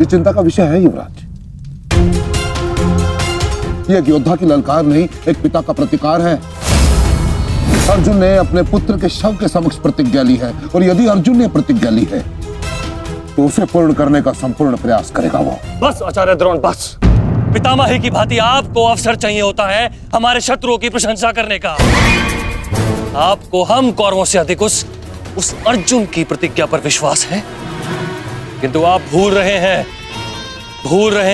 ये चिंता का विषय है युवराज। ये एक योद्धा की ललकार नहीं, एक पिता का प्रतिकार है। अर्जुन ने अपने पुत्र के शव के समक्ष प्रतिज्ञा ली है, और यदि अर्जुन ने प्रतिज्ञा ली है तो उसे पूर्ण करने का संपूर्ण प्रयास करेगा वो। बस आचार्य द्रोण, बस। पितामही की भांति आपको अवसर चाहिए होता है हमारे शत्रुओं की प्रशंसा करने का। आपको हम कौरवों से अधिक उस अर्जुन की प्रतिज्ञा पर विश्वास है, किंतु आप भूल रहे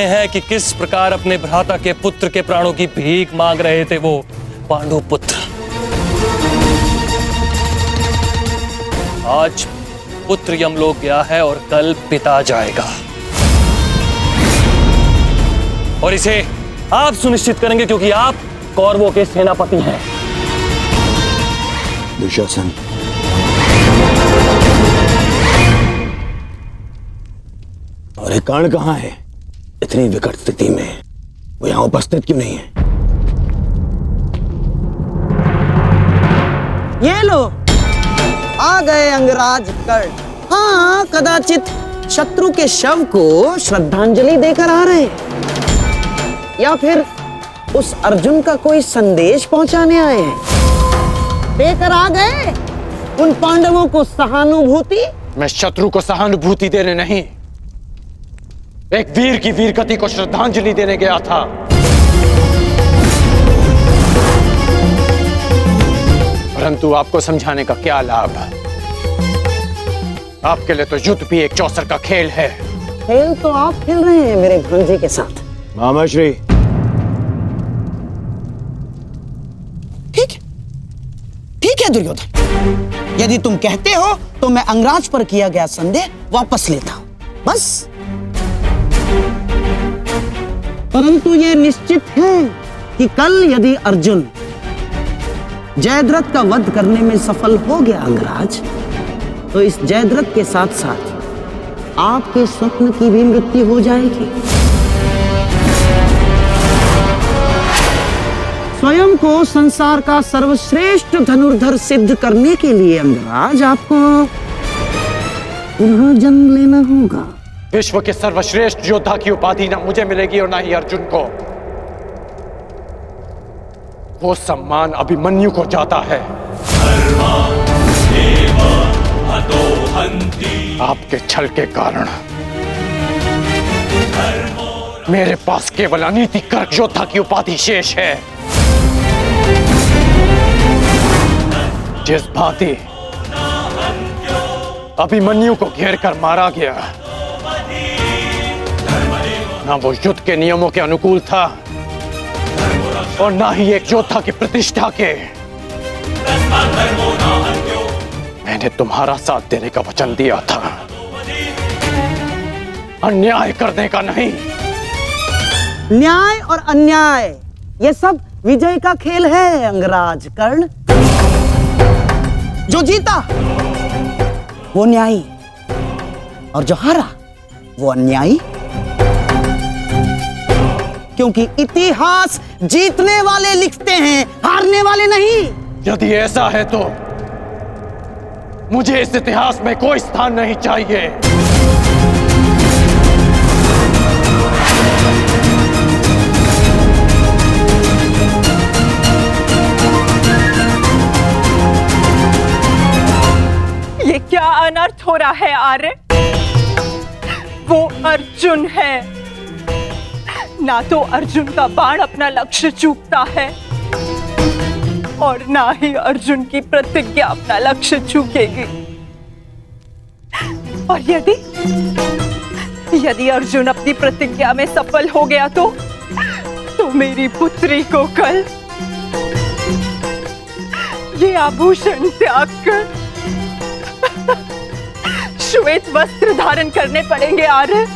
हैं कि किस प्रकार अपने भ्राता के पुत्र के प्राणों की भीख मांग रहे थे वो पांडु पुत्र। आज पुत्र यमलोक गया है और कल पिता जाएगा, और इसे आप सुनिश्चित करेंगे क्योंकि आप कौरवों के सेनापति हैं। दुशासन, और ये कर्ण कहां है? इतनी विकट स्थिति में वो यहां उपस्थित क्यों नहीं है? ये लो, आ गए अंगराज कर्ण। हाँ, कदाचित शत्रु के शव को श्रद्धांजलि देकर आ रहे हैं, या फिर उस अर्जुन का कोई संदेश पहुंचाने आए हैं। देकर आ गए उन पांडवों को सहानुभूति। मैं शत्रु को सहानुभूति देने नहीं, एक वीर की वीरगति को श्रद्धांजलि देने गया था। परंतु आपको समझाने का क्या लाभ? आपके लिए तो युद्ध भी एक चौसर का खेल है। खेल तो आप खेल रहे हैं मेरे भांजे के साथ। मामाश्री, ठीक है दुर्योधन, यदि तुम कहते हो तो मैं अंगराज पर किया गया संदेह वापस लेता हूं, बस। परंतु यह निश्चित है कि कल यदि अर्जुन जयद्रथ का वध करने में सफल हो गया अंगराज, तो इस जयद्रथ के साथ साथ आपके स्वप्न की भी मृत्यु हो जाएगी। स्वयं को संसार का सर्वश्रेष्ठ धनुर्धर सिद्ध करने के लिए अंगराज आपको पुनः जन्म लेना होगा। विश्व के सर्वश्रेष्ठ योद्धा की उपाधि ना मुझे मिलेगी और ना ही अर्जुन को। वो सम्मान अभिमन्यु को जाता है। आपके छल के कारण मेरे पास केवल अनीतिकर योद्धा की उपाधि शेष है। जिस भांति अभिमन्यु को घेर कर मारा गया, ना वो युद्ध के नियमों के अनुकूल था और ना ही एक योद्धा की प्रतिष्ठा के। मैंने तुम्हारा साथ देने का वचन दिया था, अन्याय करने का नहीं। न्याय और अन्याय, ये सब विजय का खेल है अंगराज कर्ण। जो जीता वो न्यायी, और जो हारा वो अन्यायी। क्योंकि इतिहास जीतने वाले लिखते हैं, हारने वाले नहीं। यदि ऐसा है तो मुझे इस इतिहास में कोई स्थान नहीं चाहिए। ये क्या अनर्थ हो रहा है आर्य? वो अर्जुन है, ना तो अर्जुन का बाण अपना लक्ष्य चूकता है और ना ही अर्जुन की प्रतिज्ञा अपना लक्ष्य चूकेगी। और यदि अर्जुन अपनी प्रतिज्ञा में सफल हो गया तो मेरी पुत्री को कल ये आभूषण त्याग कर श्वेत वस्त्र धारण करने पड़ेंगे आर्य।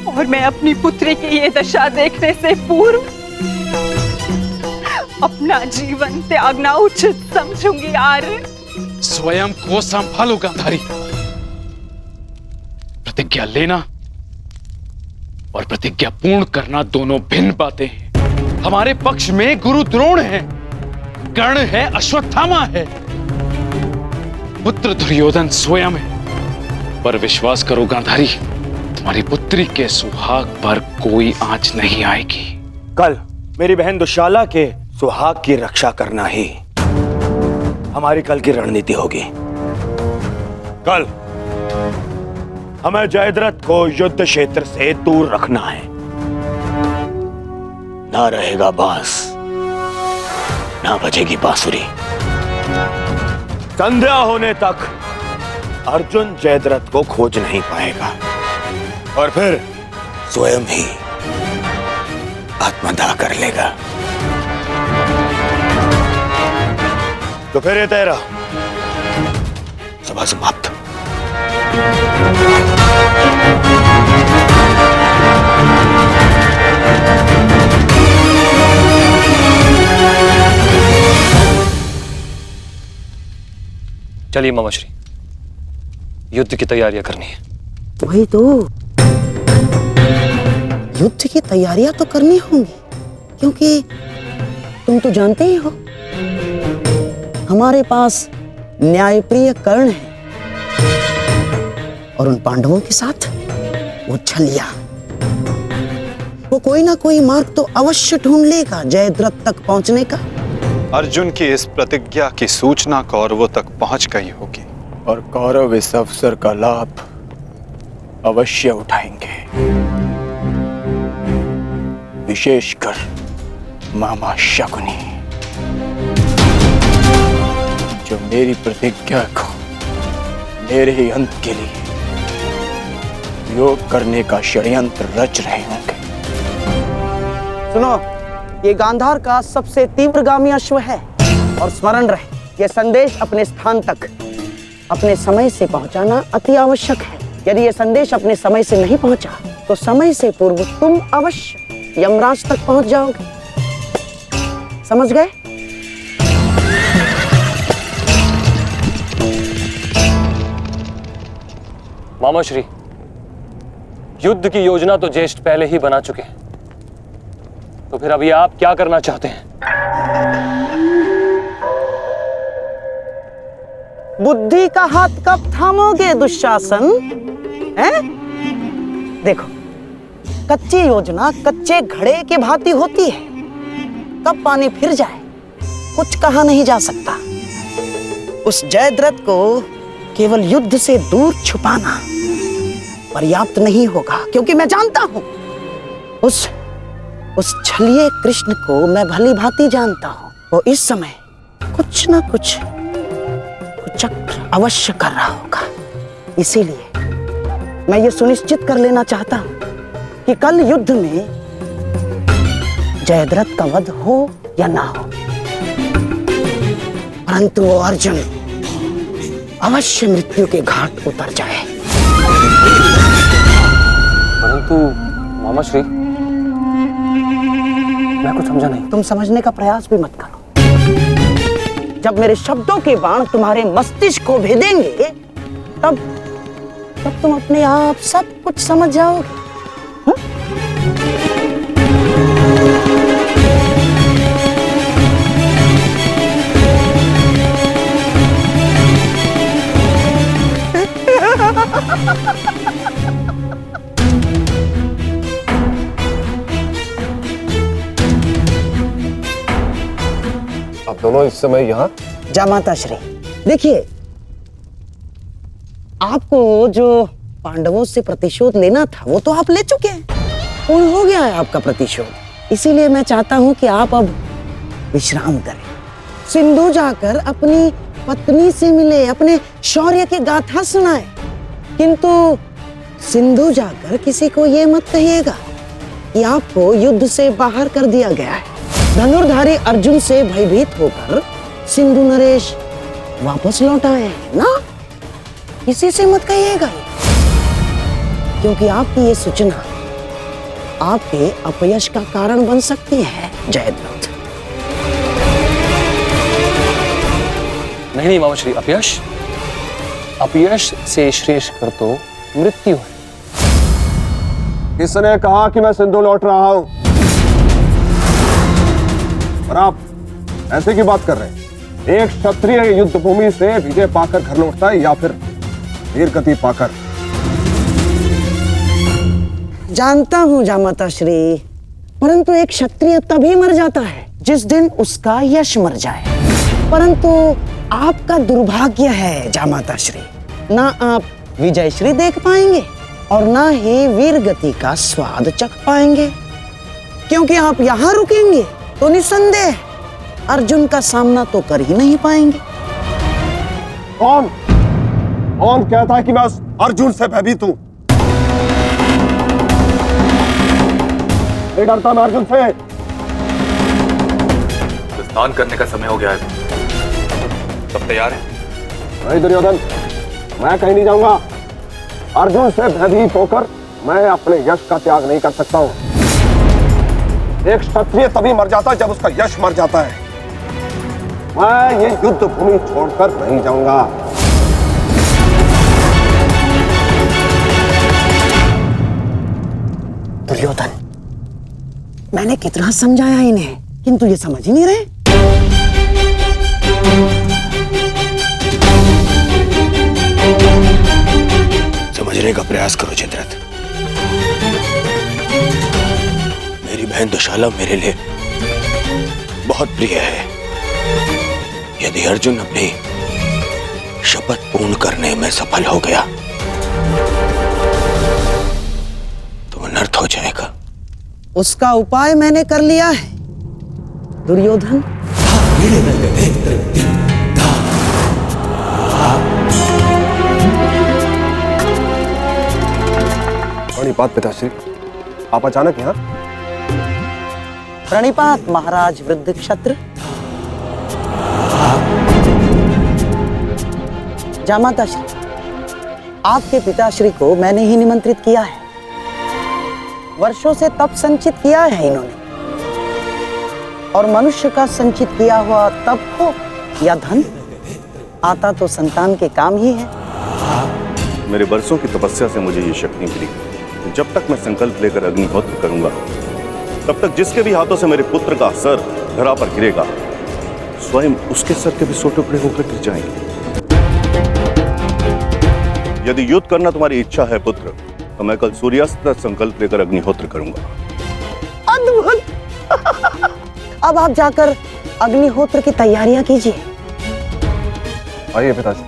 और मैं अपनी पुत्री की ये दशा देखने से पूर्व अपना जीवन त्यागना उचित समझूंगी आर्य। स्वयं को संभालो गांधारी। प्रतिज्ञा लेना और प्रतिज्ञा पूर्ण करना दोनों भिन्न बातें हैं। हमारे पक्ष में गुरु द्रोण है, कर्ण है, अश्वत्थामा है, पुत्र दुर्योधन स्वयं है। पर विश्वास करो गांधारी, हमारी पुत्री के सुहाग पर कोई आंच नहीं आएगी। कल मेरी बहन दुशाला के सुहाग की रक्षा करना ही हमारी कल की रणनीति होगी। कल हमें जयद्रथ को युद्ध क्षेत्र से दूर रखना है। ना रहेगा बांस, ना बजेगी बांसुरी। संध्या होने तक अर्जुन जयद्रथ को खोज नहीं पाएगा और फिर स्वयं ही आत्मदाह कर लेगा। तो फिर ये तेरा सभा समाप्त। चलिए मामाश्री, युद्ध की तैयारियां करनी है। वही तो, युद्ध की तैयारियां तो करनी होंगी, क्योंकि तुम तो जानते ही हो हमारे पास न्यायप्रिय कर्ण है और उन पांडवों के साथ वो छलिया। वो कोई ना कोई मार्ग तो अवश्य ढूंढ लेगा जयद्रथ तक पहुंचने का। अर्जुन की इस प्रतिज्ञा की सूचना कौरवों तक पहुंच गई होगी और कौरव इस अवसर का लाभ अवश्य उठाएंगे, विशेषकर मामा शकुनी, जो मेरी प्रतिज्ञा को मेरे ही अंत के लिए योग करने का षड्यंत्र रच रहे होंगे। सुनो, ये गांधार का सबसे तीव्रगामी अश्व है और स्मरण रहे, ये संदेश अपने स्थान तक अपने समय से पहुंचाना अति आवश्यक है। यदि ये संदेश अपने समय से नहीं पहुंचा तो समय से पूर्व तुम अवश्य यमराज तक पहुंच जाओगे। समझ गए? मामाश्री, युद्ध की योजना तो ज्येष्ठ पहले ही बना चुके हैं, तो फिर अभी आप क्या करना चाहते हैं? बुद्धि का हाथ कब थामोगे दुशासन? हैं? देखो, कच्ची योजना कच्चे घड़े के भांति होती है। कब पानी फिर जाए कुछ कहा नहीं जा सकता। उस जयद्रथ को केवल युद्ध से दूर छुपाना पर्याप्त नहीं होगा, क्योंकि मैं जानता हूं उस छलिए कृष्ण को मैं भली भांति जानता हूं। वो इस समय कुछ ना कुछ चक्र अवश्य कर रहा होगा। इसीलिए मैं ये सुनिश्चित कर लेना चाहता हूं कि कल युद्ध में जयद्रथ का वध हो या ना हो, परंतु वो अर्जुन अवश्य मृत्यु के घाट उतर जाए। परंतु मामाश्री, मैं कुछ समझा नहीं। तुम समझने का प्रयास भी मत करो। जब मेरे शब्दों के बाण तुम्हारे मस्तिष्क को भेदेंगे तब तुम अपने आप सब कुछ समझ जाओगे। आप दोनों इस समय यहाँ? जामाता श्री, देखिए, आपको जो पांडवों से प्रतिशोध लेना था वो तो आप ले चुके हैं, पूर्ण हो गया है आपका प्रतिशोध। इसीलिए मैं चाहता हूं कि आप अब विश्राम करें, सिंधु जाकर अपनी पत्नी से मिले, अपने शौर्य की गाथा सुनाए। किंतु सिंधु जाकर किसी को ये मत कहिएगा कि आपको युद्ध से बाहर कर दिया गया है। धनुर्धारी अर्जुन से भयभीत होकर सिंधु नरेश वापस लौट आए हैं ना, किसी से मत कहिएगा, क्योंकि आपकी ये सूचना आपके अपयश का कारण बन सकती है जयद्रथ। नहीं मामाश्री, अपयश से श्रेष्ठ कर तो मृत्यु है। किसने कहा कि मैं सिंधु लौट रहा हूं? और आप ऐसे की बात कर रहे हैं? एक क्षत्रिय युद्ध भूमि से विजय पाकर घर लौटता है या फिर वीर गति पाकर? जानता हूँ जामाता श्री, परंतु एक क्षत्रिय तभी मर जाता है जिस दिन उसका यश मर जाए। परंतु आपका दुर्भाग्य है जामाता श्री, ना आप विजय श्री देख पाएंगे और ना ही वीर गति का स्वाद चख पाएंगे, क्योंकि आप यहाँ रुकेंगे तो निसंदेह अर्जुन का सामना तो कर ही नहीं पाएंगे। कौन कहता है कि मैं उस अर्जुन से भयभीत हूं? नहीं डरता मैं अर्जुन से। स्नान करने का समय हो गया है, सब तैयार हैं? नहीं दुर्योधन, मैं कहीं नहीं जाऊंगा। अर्जुन से भयभीत होकर मैं अपने यश का त्याग नहीं कर सकता हूं। एक क्षत्रिय तभी मर जाता है जब उसका यश मर जाता है। मैं ये युद्ध भूमि छोड़कर नहीं जाऊंगा। दुर्योधन, मैंने कितना समझाया इन्हें, किंतु ये समझ ही नहीं रहे। समझने का प्रयास करो जयद्रथ। मेरी बहन दुशाला मेरे लिए बहुत प्रिय है। यदि अर्जुन अपनी शपथ पूर्ण करने में सफल हो गया तो अनर्थ हो जाएगा। उसका उपाय मैंने कर लिया है दुर्योधन। प्रणिपात पिताश्री, आप अचानक यहाँ? प्रणिपात महाराज वृद्ध क्षत्र। जामाता श्री, आपके पिताश्री को मैंने ही निमंत्रित किया है। वर्षों से तप संचित किया है इन्होंने, और मनुष्य का संचित किया हुआ तप हो या धन, आता तो संतान के काम ही है। मेरे वर्षों की तपस्या से मुझे ये शक्ति मिली। जब तक मैं संकल्प लेकर अग्निहोत्र करूंगा, तब तक जिसके भी हाथों से मेरे पुत्र का सर धरा पर गिरेगा, स्वयं उसके सर के भी 100 टुकड़े होकर गिर जाएंगे। यदि युद्ध करना तुम्हारी इच्छा है पुत्र, तो मैं कल सूर्यास्त तक संकल्प लेकर अग्निहोत्र करूंगा। अद्भुत! अब आप जाकर अग्निहोत्र की तैयारियां कीजिए। आइए पिताजी।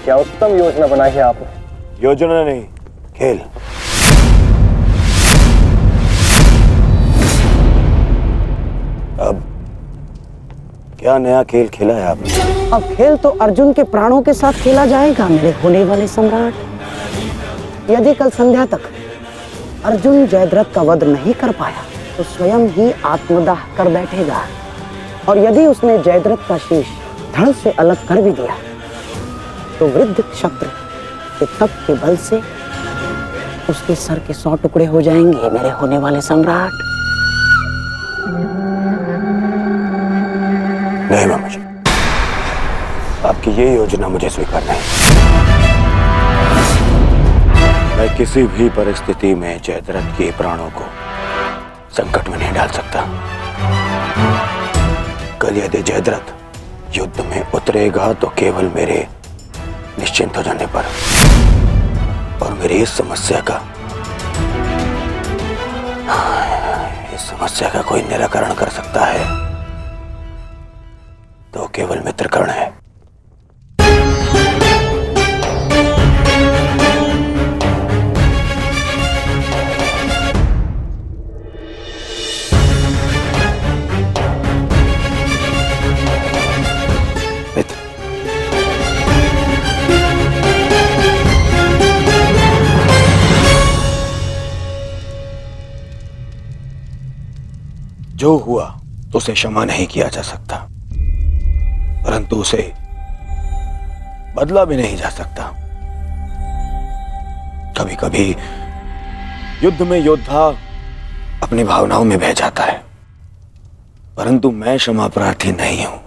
क्या उत्तम योजना बनाई है आपने। योजना नहीं, खेल। अब क्या नया खेल खेला है आपने? अब खेल तो अर्जुन के प्राणों के साथ खेला जाएगा मेरे होने वाले सम्राट। यदि कल संध्या तक अर्जुन जयद्रथ का वध नहीं कर पाया तो स्वयं ही आत्मदाह कर बैठेगा, और यदि उसने जयद्रथ का शीश धड़ से अलग कर भी दिया तो वृद्ध क्षत्र के तप के बल से उसके सर के 100 टुकड़े हो जाएंगे मेरे होने वाले सम्राट। नहीं मामाजी, आपकी ये योजना मुझे स्वीकार नहीं। मैं किसी भी परिस्थिति में जयद्रथ के प्राणों को संकट में नहीं डाल सकता। कल यदि जयद्रथ युद्ध में उतरेगा तो केवल मेरे निश्चिंत हो जाने पर, और मेरी इस समस्या का कोई निराकरण कर सकता है तो केवल मित्रकर्ण है। मित्र, जो हुआ उसे क्षमा नहीं किया जा सकता, परंतु उसे बदला भी नहीं जा सकता। कभी कभी युद्ध में योद्धा अपनी भावनाओं में बह जाता है, परंतु मैं क्षमा प्रार्थी नहीं हूं।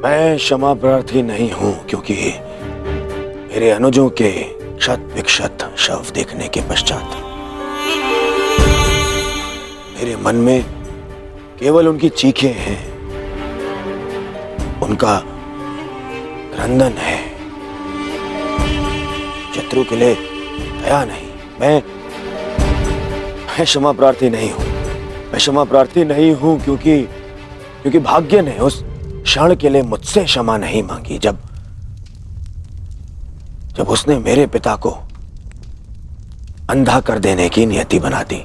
मैं क्षमा प्रार्थी नहीं हूं क्योंकि मेरे अनुजों के क्षत विक्षत शव देखने के पश्चात मेरे मन में केवल उनकी चीखें हैं, उनका क्रंदन है। शत्रु के लिए दया नहीं। मैं क्षमा प्रार्थी नहीं हूं। मैं क्षमा प्रार्थी नहीं हूं क्योंकि भाग्य ने उस क्षण के लिए मुझसे क्षमा नहीं मांगी जब उसने मेरे पिता को अंधा कर देने की नियति बना दी।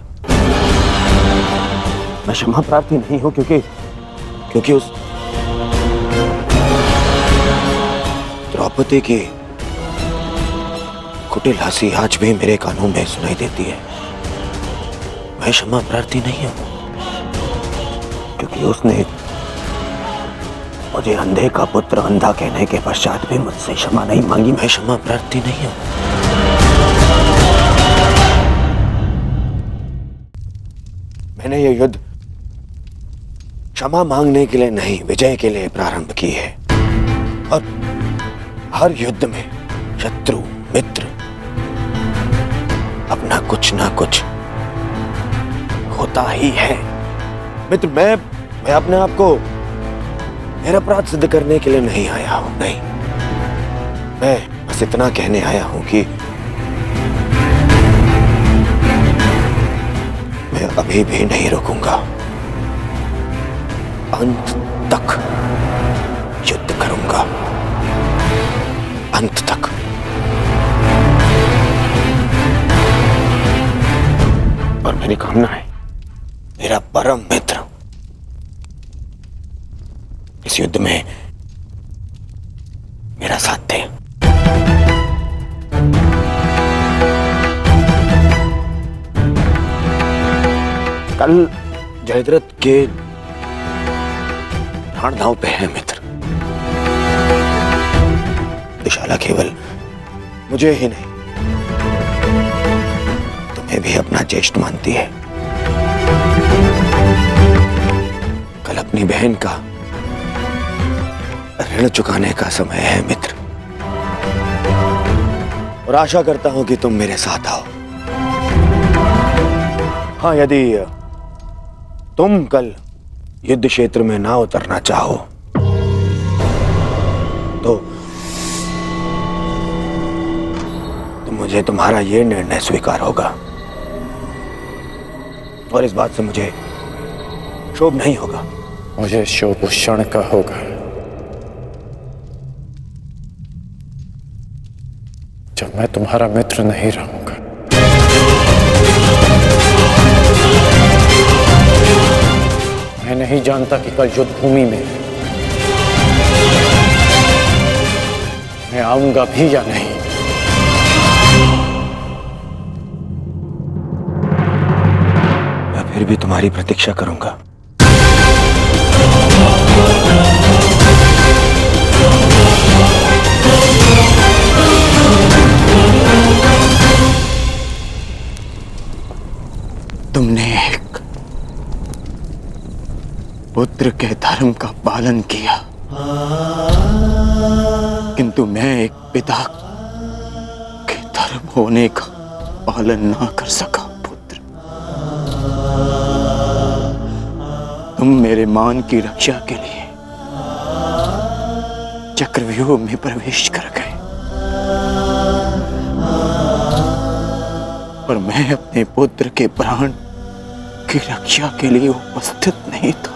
मैं क्षमा प्रार्थी नहीं हूं क्योंकि उस द्रौपदी की कुटिल हंसी आज भी मेरे कानों में सुनाई देती है। मैं क्षमा प्रार्थी नहीं हूं क्योंकि उसने मुझे अंधे का पुत्र अंधा कहने के पश्चात भी मुझसे क्षमा नहीं मांगी। मैं क्षमा प्रार्थी नहीं हूं। मैंने ये युद्ध क्षमा मांगने के लिए नहीं, विजय के लिए प्रारंभ की है। और हर युद्ध में शत्रु मित्र अपना कुछ ना कुछ होता ही है। मित्र, मैं अपने आप को निरपराध सिद्ध करने के लिए नहीं आया हूं। नहीं, मैं बस इतना कहने आया हूं कि मैं अभी भी नहीं रुकूंगा। अंत तक युद्ध करूंगा, अंत तक। और मेरी कामना है मेरा परम मित्र इस युद्ध में मेरा साथ दे। कल जयद्रथ के प्राण दांव पे है मित्र। दुशाला केवल मुझे ही नहीं, तुम्हें भी अपना ज्येष्ठ मानती है। कल अपनी बहन का ऋण चुकाने का समय है मित्र, और आशा करता हूं कि तुम मेरे साथ आओ। हाँ, यदि तुम कल युद्ध क्षेत्र में ना उतरना चाहो तो मुझे तुम्हारा यह निर्णय स्वीकार होगा, और इस बात से मुझे क्षोभ नहीं होगा। मुझे क्षोभ उस क्षण का होगा जब मैं तुम्हारा मित्र नहीं रहूंगा। मैं नहीं जानता कि कल युद्ध भूमि में मैं आऊंगा भी या नहीं। मैं फिर भी तुम्हारी प्रतीक्षा करूंगा। तुमने एक पुत्र के धर्म का पालन किया, किंतु मैं एक पिता के धर्म होने का पालन ना कर सका। पुत्र, तुम मेरे मान की रक्षा के लिए चक्रव्यूह में प्रवेश कर गए, पर मैं अपने पुत्र के प्राण की रक्षा के लिए उपस्थित नहीं था।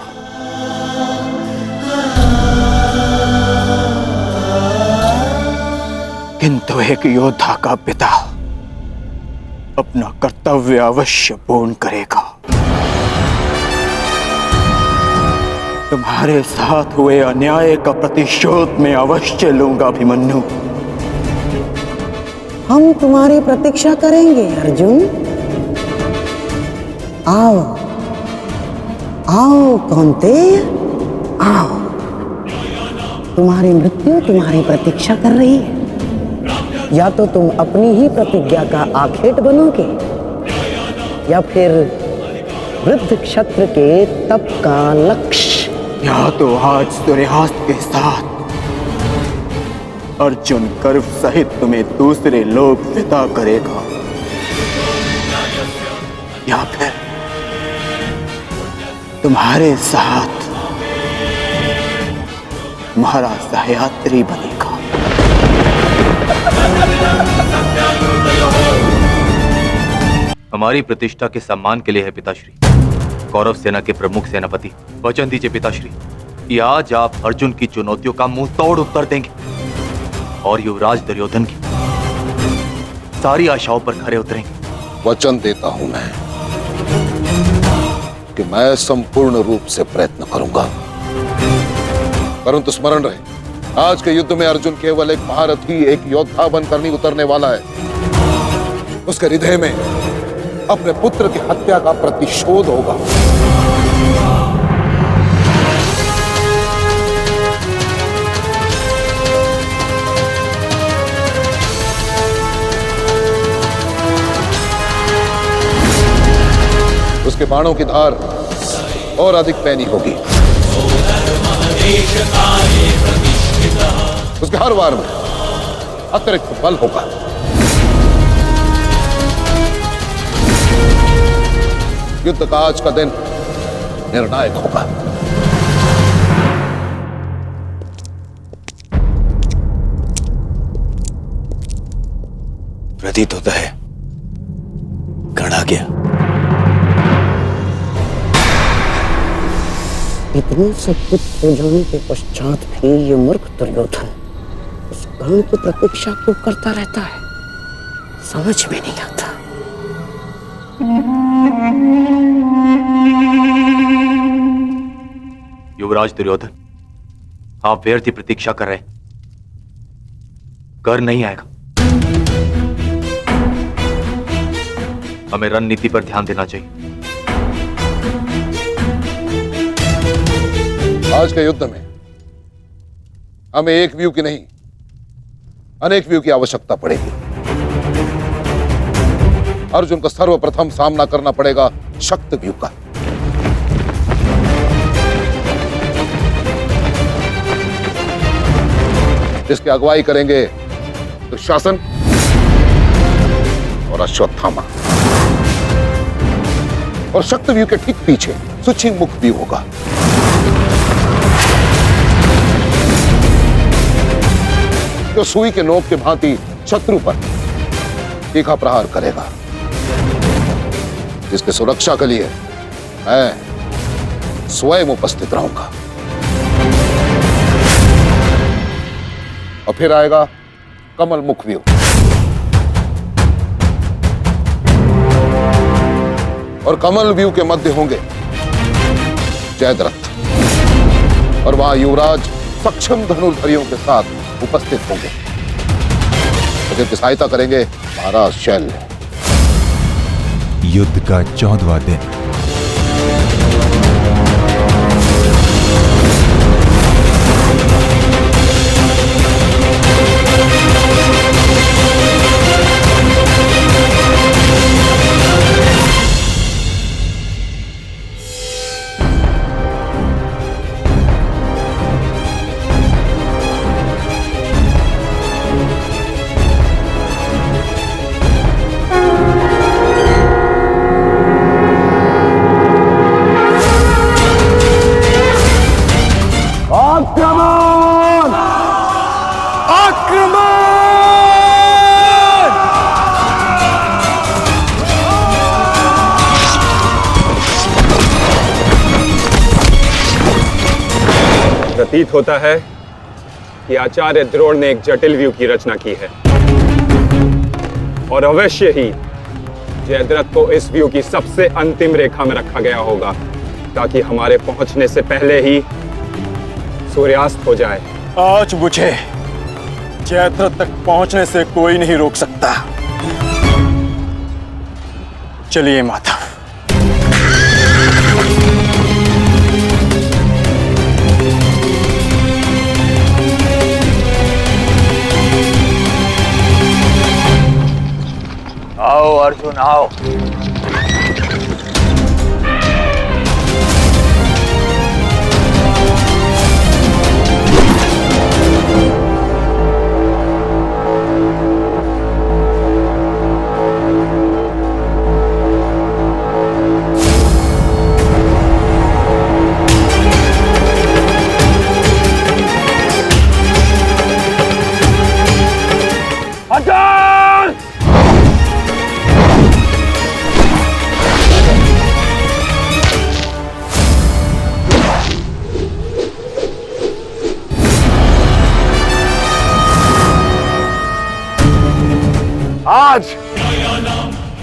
किंतु एक योद्धा का पिता अपना कर्तव्य अवश्य पूर्ण करेगा। तुम्हारे साथ हुए अन्याय का प्रतिशोध मैं अवश्य लूंगा अभिमन्यु। हम तुम्हारी प्रतीक्षा करेंगे अर्जुन। आओ आओ कौन्तेय, आओ। तुम्हारी मृत्यु तुम्हारी प्रतीक्षा कर रही है। या तो तुम अपनी ही प्रतिज्ञा का आखेट बनोगे, या फिर वृद्ध क्षत्र के तप का लक्ष्य। या तो आज सूर्यास्त के साथ अर्जुन गर्व सहित तुम्हें दूसरे लोक विदा करेगा, या फिर तुम्हारे साथ महाराज सह्याद्री बनेगा। हमारी प्रतिष्ठा के सम्मान के लिए है पिताश्री। कौरव सेना के प्रमुख सेनापति, वचन दीजिए पिताश्री कि आज आप अर्जुन की चुनौतियों का मुंह तोड़ उत्तर देंगे और युवराज दुर्योधन की सारी आशाओं पर खरे उतरेंगे। वचन देता हूं मैं कि मैं संपूर्ण रूप से प्रयत्न करूंगा, परंतु स्मरण रहे, आज के युद्ध में अर्जुन केवल एक महारथी, एक योद्धा बनकर नहीं उतरने वाला है। उसके हृदय में अपने पुत्र की हत्या का प्रतिशोध होगा। उसके बाणों की धार और अधिक पैनी होगी। उसके हर वार में अतिरिक्त बल होगा। युद्ध का आज का दिन निर्णायक होगा। प्रतीत होता है गढ़ आ गया। इतने सब कुछ हो जाने के पश्चात भी ये मूर्ख दुर्योधन उस गण की प्रतीक्षा क्यों करता रहता है, समझ में नहीं आता। युवराज दुर्योधन, आप व्यर्थ ही प्रतीक्षा कर रहे हैं। कर नहीं आएगा। हमें रणनीति पर ध्यान देना चाहिए। आज के युद्ध में हमें एक व्यू की नहीं, अनेक व्यू की आवश्यकता पड़ेगी। अर्जुन को सर्वप्रथम सामना करना पड़ेगा शक्त व्यू का। जिसकी अगुवाई करेंगे दुशासन और अश्वत्थामा, और शक्त व्यू के ठीक पीछे सुचिमुख व्यू होगा। जो सुई के नोक के भांति शत्रु पर तीखा प्रहार करेगा। जिसकी सुरक्षा के लिए मैं स्वयं उपस्थित रहूंगा। और फिर आएगा कमल मुख व्यू, और कमल व्यू के मध्य होंगे जयद्रथ, और वहां युवराज सक्षम धनुर्धरियों के साथ उपस्थित होंगे, जिनकी सहायता करेंगे महाराज शैल्य। युद्ध का 14वां दिन। प्रतीत होता है कि आचार्य द्रोण ने एक जटिल व्यू की रचना की है, और अवश्य ही जयद्रथ को इस व्यू की सबसे अंतिम रेखा में रखा गया होगा, ताकि हमारे पहुंचने से पहले ही सूर्यास्त हो जाए। आज मुझे जयद्रथ तक पहुंचने से कोई नहीं रोक सकता। चलिए माता। आओ अर्जुन आओ।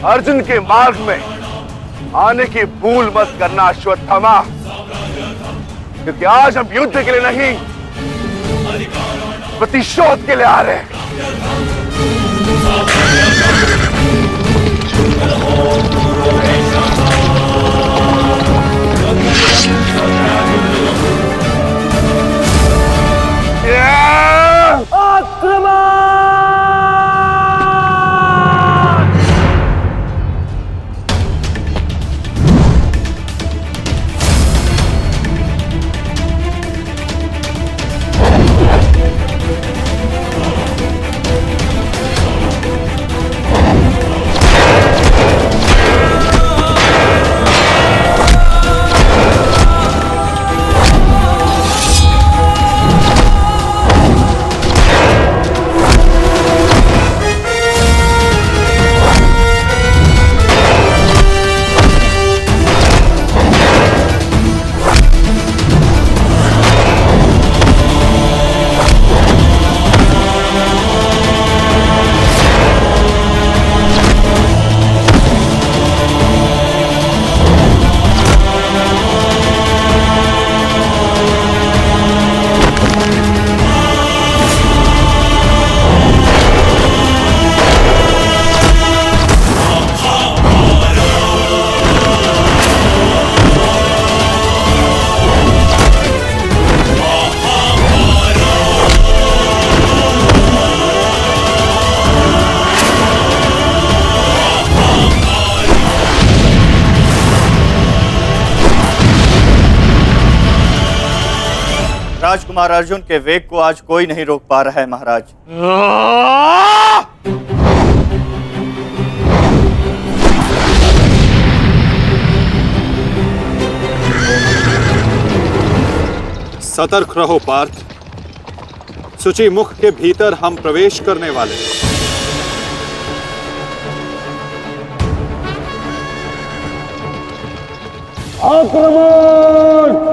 अर्जुन के मार्ग में आने की भूल मत करना अश्वत्थामा, क्योंकि आज हम युद्ध के लिए नहीं, प्रतिशोध के लिए आ रहे हैं। राजकुमार अर्जुन के वेग को आज कोई नहीं रोक पा रहा है महाराज। सतर्क रहो पार्थ, सूची मुख के भीतर हम प्रवेश करने वाले हैं। आक्रमण!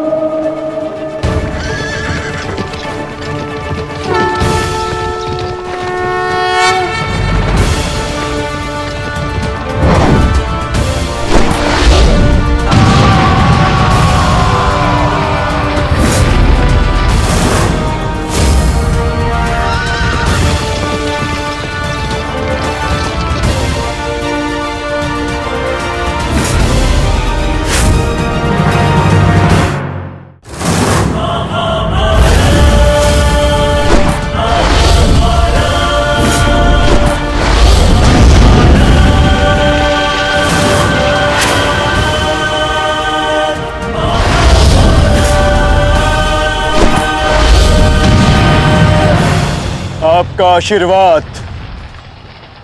आपका आशीर्वाद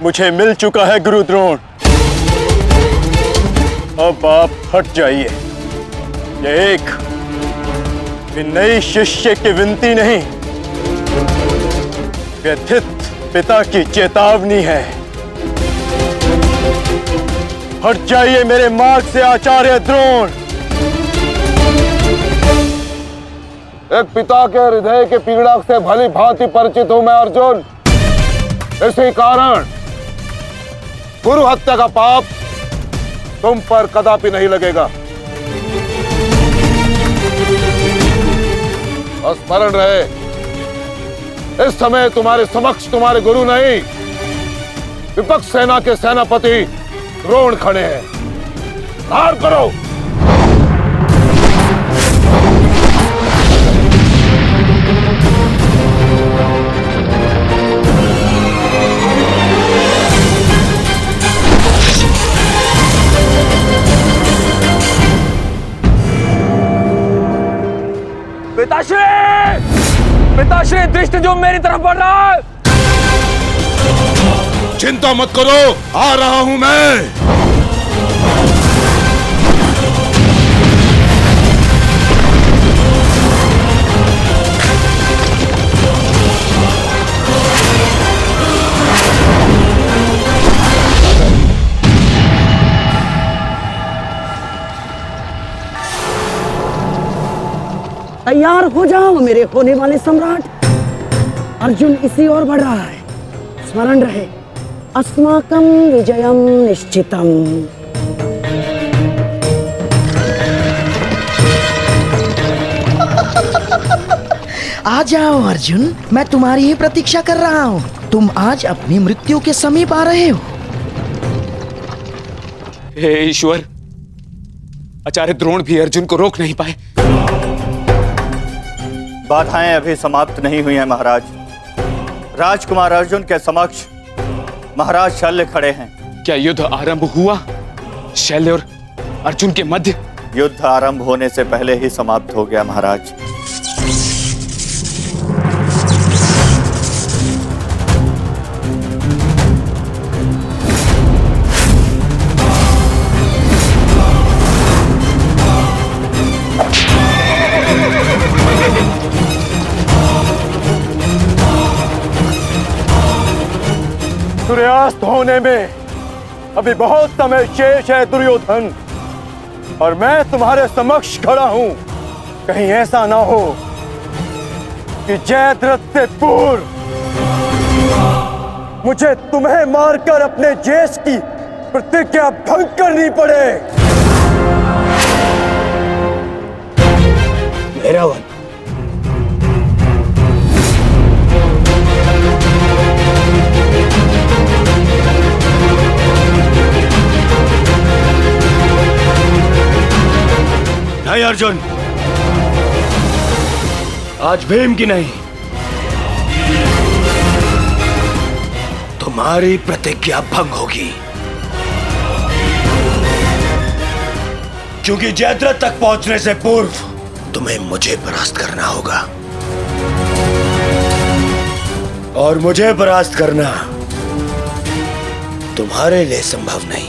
मुझे मिल चुका है गुरु द्रोण। अब आप हट जाइए। ये एक नई शिष्य की विनती नहीं, व्यथित पिता की चेतावनी है। हट जाइए मेरे मार्ग से आचार्य द्रोण। एक पिता के हृदय के पीड़ा से भली भांति परिचित हूं मैं अर्जुन। इसी कारण गुरु हत्या का पाप तुम पर कदापि नहीं लगेगा। स्मरण रहे, इस समय तुम्हारे समक्ष तुम्हारे गुरु नहीं, विपक्ष सेना के सेनापति द्रोण खड़े हैं। धार करो। पिताश्री दृष्टि जो मेरी तरफ बढ़ रहा है। चिंता मत करो, आ रहा हूं मैं। तैयार हो जाओ मेरे होने वाले सम्राट। अर्जुन इसी ओर बढ़ रहा है। स्मरण रहे, अस्माकं विजयं निश्चितम्। आ जाओ अर्जुन, मैं तुम्हारी ही प्रतीक्षा कर रहा हूँ। तुम आज अपनी मृत्यु के समीप आ रहे हो। हे ईश्वर, आचार्य द्रोण भी अर्जुन को रोक नहीं पाए। बाधाएं अभी समाप्त नहीं हुई हैं महाराज। राजकुमार अर्जुन के समक्ष महाराज शल्य खड़े हैं। क्या युद्ध आरंभ हुआ? शल्य और अर्जुन के मध्य? युद्ध आरंभ होने से पहले ही समाप्त हो गया महाराज। सूर्यास्त होने में अभी बहुत समय शेष है दुर्योधन, और मैं तुम्हारे समक्ष खड़ा हूं। कहीं ऐसा ना हो कि जयद्रथ से पूर्व मुझे तुम्हें मारकर अपने जेश की प्रतिज्ञा भंग करनी पड़े। मेरा वन नहीं अर्जुन, आज भीम की नहीं, तुम्हारी प्रतिज्ञा भंग होगी, क्योंकि जयद्रथ तक पहुंचने से पूर्व तुम्हें मुझे परास्त करना होगा, और मुझे परास्त करना तुम्हारे लिए संभव नहीं।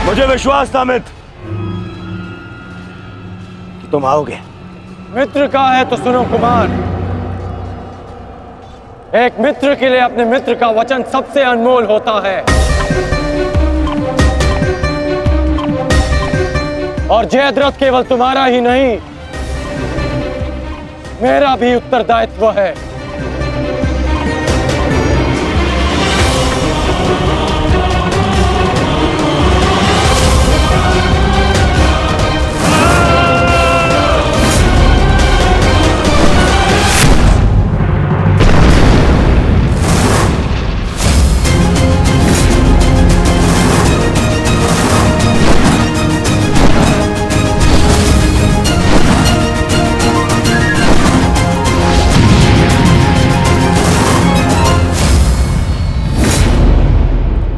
मुझे विश्वास था मित्र कि तुम आओगे। मित्र का है तो सुनो कुमार, एक मित्र के लिए अपने मित्र का वचन सबसे अनमोल होता है, और जयद्रथ केवल तुम्हारा ही नहीं, मेरा भी उत्तरदायित्व है।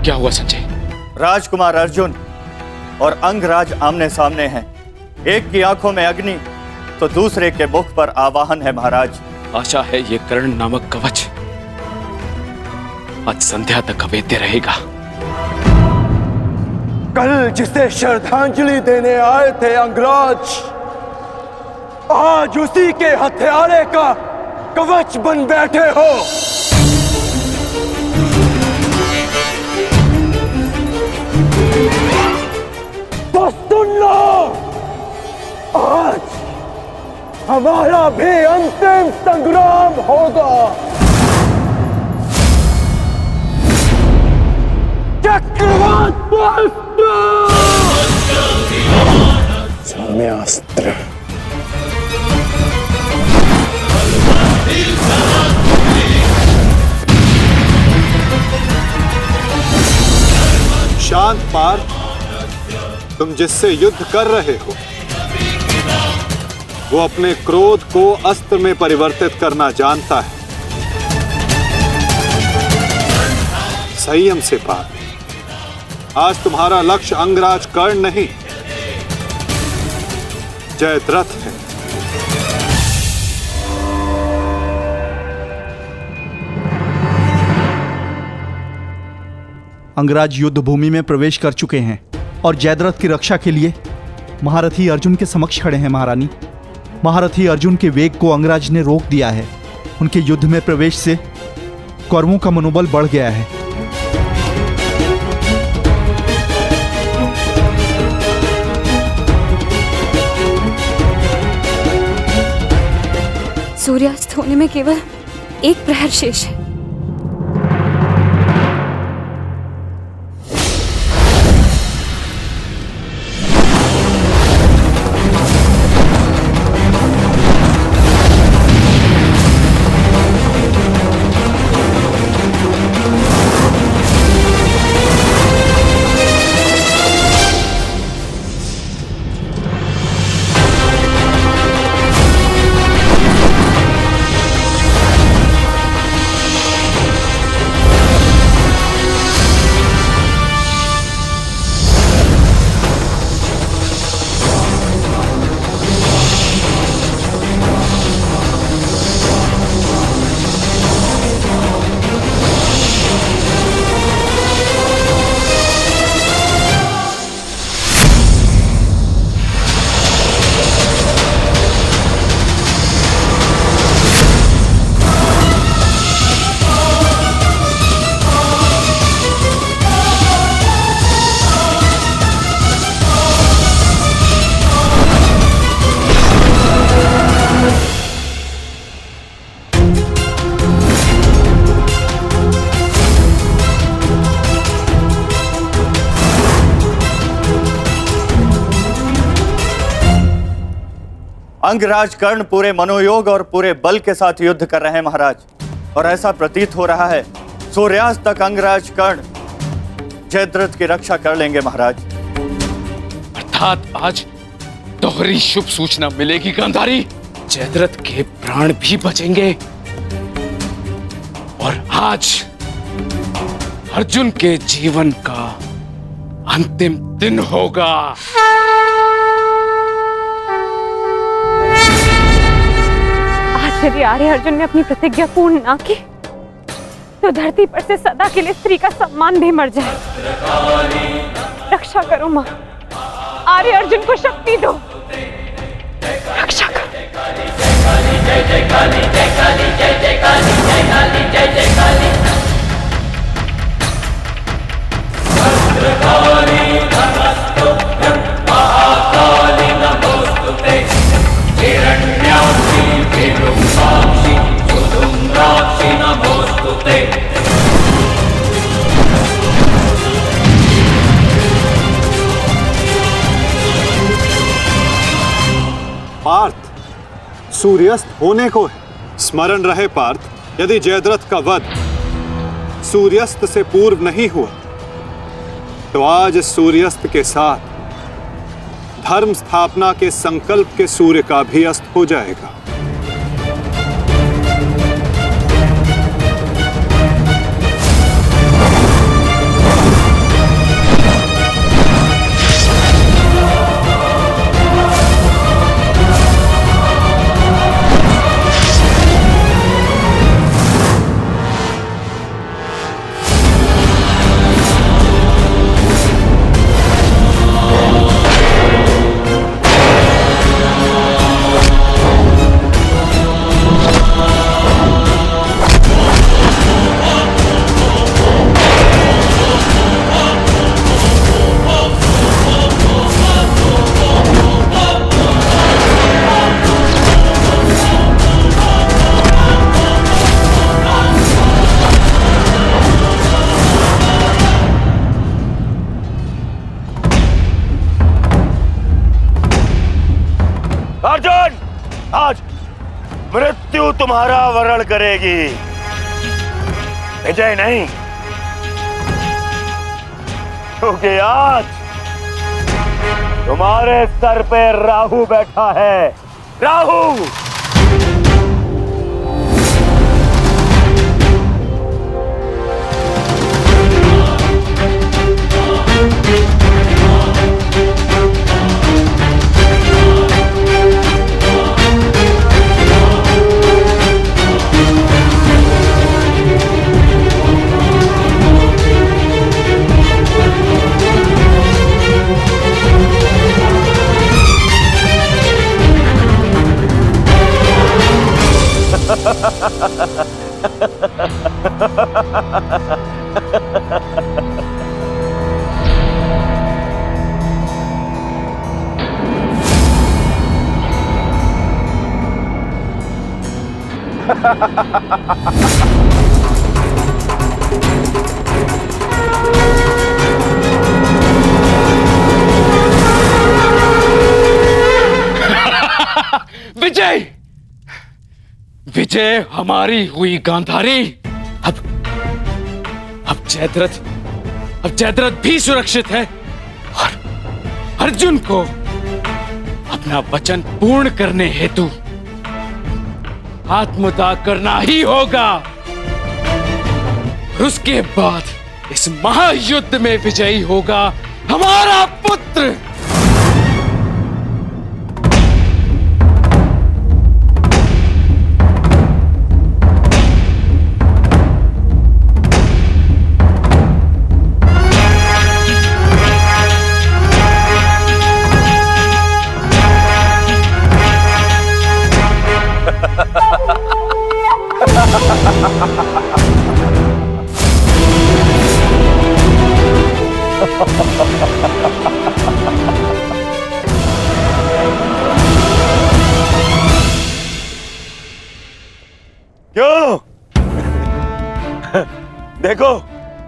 क्या हुआ संजय? राजकुमार अर्जुन और अंगराज आमने सामने हैं। एक की आंखों में अग्नि तो दूसरे के मुख पर आवाहन है महाराज। आशा है ये कर्ण नामक कवच आज संध्या तक अवेद्य रहेगा। कल जिसे श्रद्धांजलि देने आए थे अंगराज, आज उसी के हथियारे का कवच बन बैठे हो। तो सुन लो, आज हमारा भी अंतिम संग्राम होगा। चक्रवात सौम्यास्त्र। शांत पार्थ, तुम जिससे युद्ध कर रहे हो वो अपने क्रोध को अस्त्र में परिवर्तित करना जानता है। संयम से पार्थ, आज तुम्हारा लक्ष्य अंगराज कर्ण नहीं जयद्रथ है। अंगराज युद्ध भूमि में प्रवेश कर चुके हैं और जयद्रथ की रक्षा के लिए महारथी अर्जुन के समक्ष खड़े हैं। महारानी, महारथी अर्जुन के वेग को अंगराज ने रोक दिया है। उनके युद्ध में प्रवेश से कौरवों का मनोबल बढ़ गया है। सूर्यास्त होने में केवल एक प्रहर शेष है। अंगराज कर्ण पूरे मनोयोग और पूरे बल के साथ युद्ध कर रहे हैं महाराज, और ऐसा प्रतीत हो रहा है सूर्यास्त तक अंगराज कर्ण जयद्रथ की रक्षा कर लेंगे महाराज। अर्थात आज दोहरी शुभ सूचना मिलेगी गांधारी, जयद्रथ के प्राण भी बचेंगे और आज अर्जुन के जीवन का अंतिम दिन होगा। यदि आर्य अर्जुन ने अपनी प्रतिज्ञा पूर्ण ना की तो धरती पर से सदा के लिए स्त्री का सम्मान भी मर जाए। रक्षा करो मां, आर्य अर्जुन को शक्ति दो, रक्षा करो। जय जय काली, जय काली, जय जय काली, जय काली, जय जय काली। भद्रकाली नमस्तुभ्यं महाकाली नमोस्तुते हिरण्याक्षी विरूपाक्षी सुधुम्राक्षी नमोस्तुते। पार्थ, सूर्यास्त होने को है। स्मरण रहे पार्थ, यदि जयद्रथ का वध सूर्यास्त से पूर्व नहीं हुआ तो आज सूर्यास्त के साथ धर्म स्थापना के संकल्प के सूर्य का भी अस्त हो जाएगा। अर्जुन, आज मृत्यु तुम्हारा वरण करेगी, विजय नहीं। क्योंकि आज तुम्हारे सर पे राहु बैठा है। राहु! विजय! विजय हमारी हुई गांधारी। अब जयद्रथ भी सुरक्षित है और अर्जुन को अपना वचन पूर्ण करने हेतु आत्मदाह करना ही होगा। और उसके बाद इस महायुद्ध में विजयी होगा हमारा पुत्र। क्यों? देखो,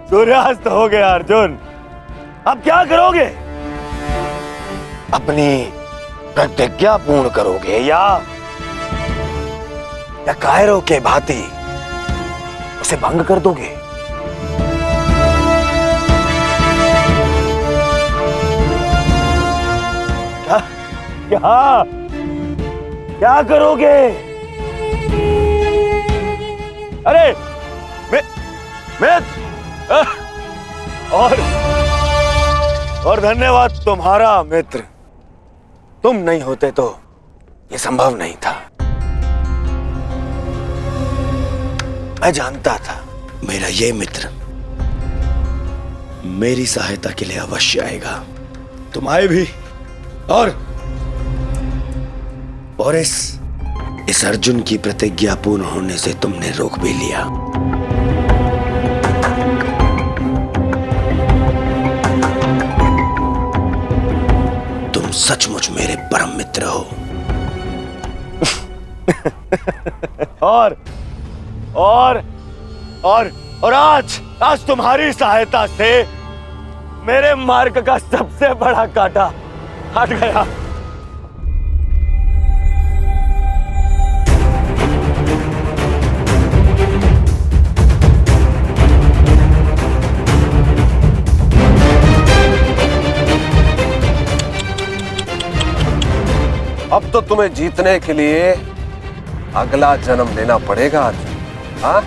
सूर्यास्त हो गया अर्जुन। अब क्या करोगे? अपनी प्रतिज्ञा पूर्ण करोगे या कायरों के भांति उसे भंग कर दोगे? क्या क्या करोगे? अरे और धन्यवाद तुम्हारा मित्र। तुम नहीं होते तो ये संभव नहीं था। मैं जानता था मेरा ये मित्र मेरी सहायता के लिए अवश्य आएगा। तुम आए भी और इस अर्जुन की प्रतिज्ञा पूर्ण होने से तुमने रोक भी लिया। तुम सचमुच मेरे परम मित्र हो। और आज तुम्हारी सहायता से मेरे मार्ग का सबसे बड़ा कांटा हट गया। अब तो तुम्हें जीतने के लिए अगला जन्म लेना पड़ेगा अर्जुन। हाँ?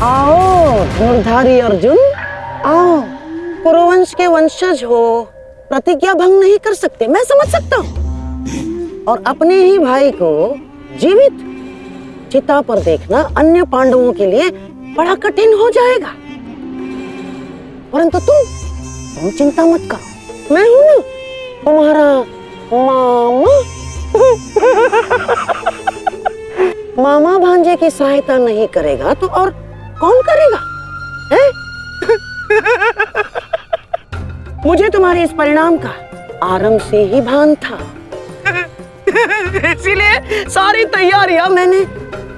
आओ धनुर्धारी अर्जुन, आओ। कुरुवंश के वंशज हो, प्रतिज्ञा भंग नहीं कर सकते, मैं समझ सकता हूँ। और अपने ही भाई को जीवित चिता पर देखना अन्य पांडवों के लिए बड़ा कठिन हो जाएगा। परंतु तुम चिंता मत करो, मैं हूं ना तुम्हारा मामा। मामा भांजे की सहायता नहीं करेगा तो और कौन करेगा? है? मुझे तुम्हारे इस परिणाम का आरंभ से ही भान था। इसीलिए सारी तैयारियां मैंने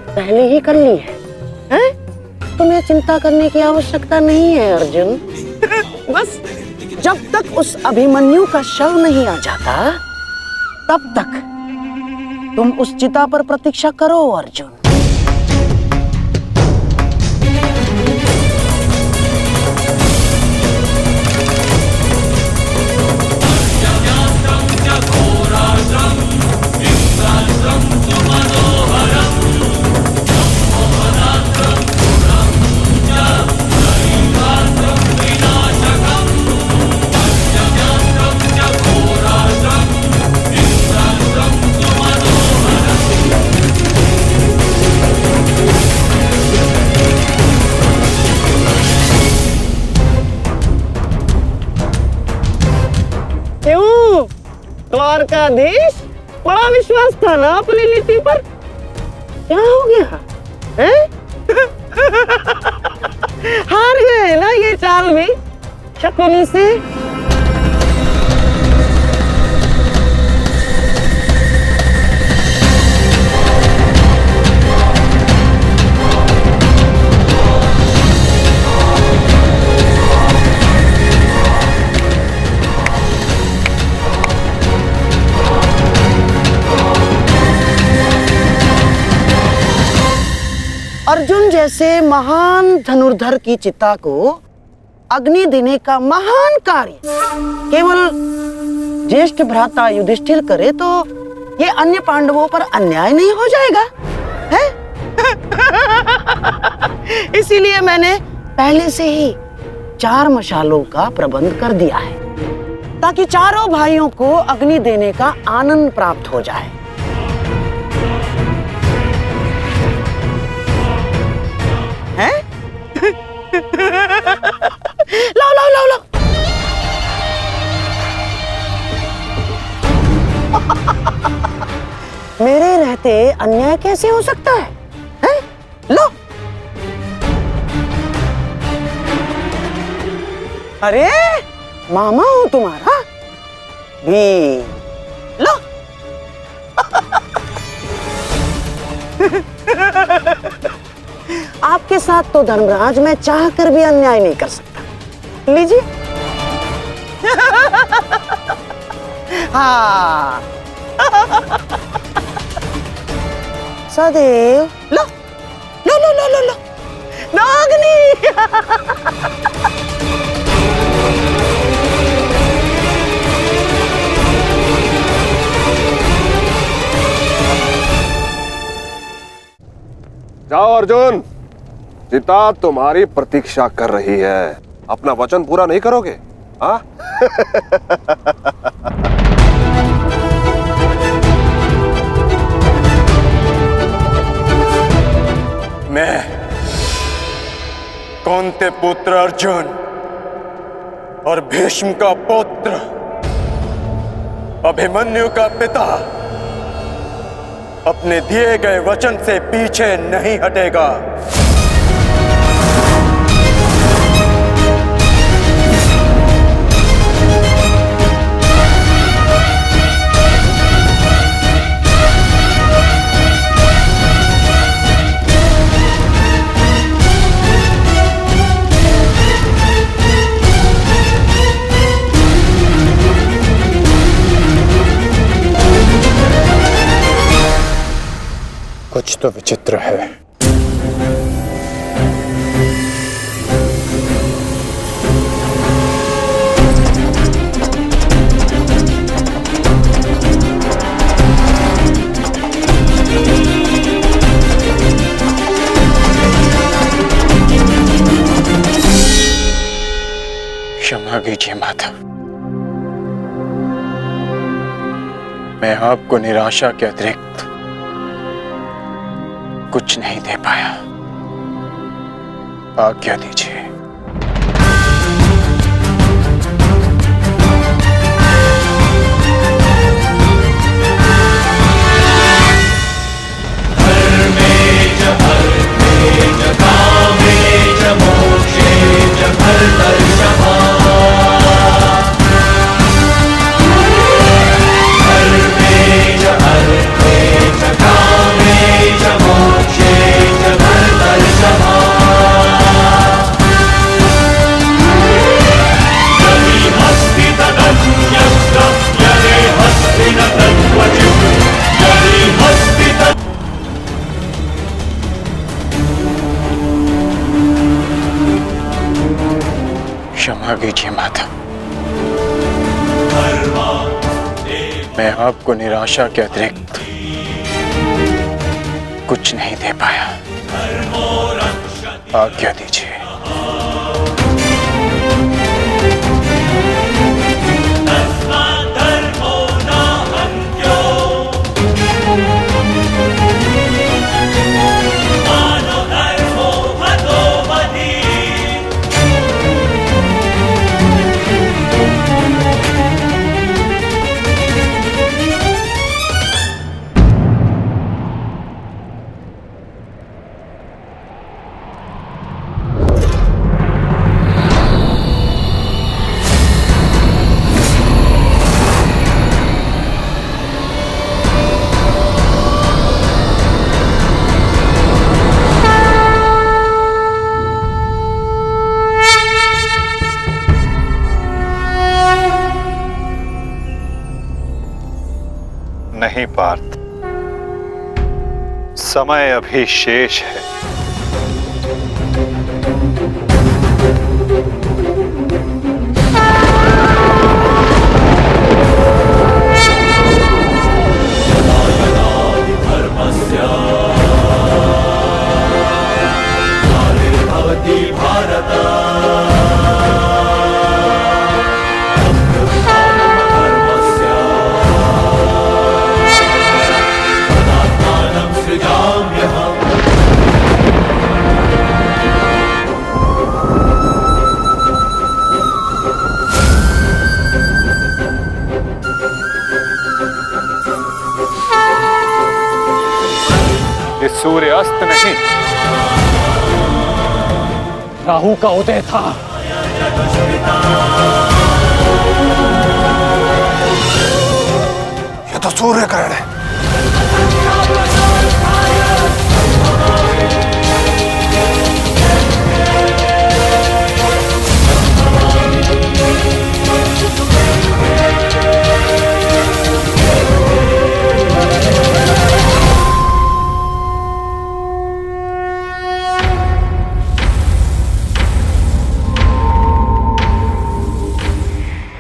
पहले ही कर ली है, हैं? तुम्हें चिंता करने की आवश्यकता नहीं है अर्जुन। बस जब तक उस अभिमन्यु का शव नहीं आ जाता तब तक तुम उस चिता पर प्रतीक्षा करो अर्जुन। द्वारकाधीश, बड़ा विश्वास था ना अपनी नीति पर, क्या हो गया हैं? हार गए ना ये चाल भी शकुनी से। अर्जुन जैसे महान धनुर्धर की चिता को अग्नि देने का महान कार्य केवल ज्येष्ठ भ्राता युधिष्ठिर करे तो ये अन्य पांडवों पर अन्याय नहीं हो जाएगा है? इसीलिए मैंने पहले से ही 4 मशालों का प्रबंध कर दिया है ताकि चारों भाइयों को अग्नि देने का आनंद प्राप्त हो जाए। हैं? लाओ लाओ लाओ लाओ। मेरे रहते अन्याय कैसे हो सकता है? हैं? लो। अरे मामा हूं तुम्हारा भी, लो। आपके साथ तो धर्मराज मैं चाह कर भी अन्याय नहीं कर सकता। लीजिए। हाँ। सदैव लो लो लो लो लो लो नागनी। जाओ अर्जुन, चिता तुम्हारी प्रतीक्षा कर रही है। अपना वचन पूरा नहीं करोगे? हाँ? मैं कौंते पुत्र अर्जुन और भीष्म का पुत्र अभिमन्यु का पिता अपने दिए गए वचन से पीछे नहीं हटेगा। कुछ तो विचित्र है। क्षमा कीजिए माता, मैं आपको निराशा के अतिरिक्त कुछ नहीं दे पाया। आज्ञा दीजिए। मोक्षे दीजिए माता। मैं आपको निराशा के अतिरिक्त कुछ नहीं दे पाया। आज्ञा दीजिए। नहीं पार्थ, समय अभी शेष है। सूर्यास्त नहीं, राहु का उदय था। ये तो सूर्य ग्रहण है।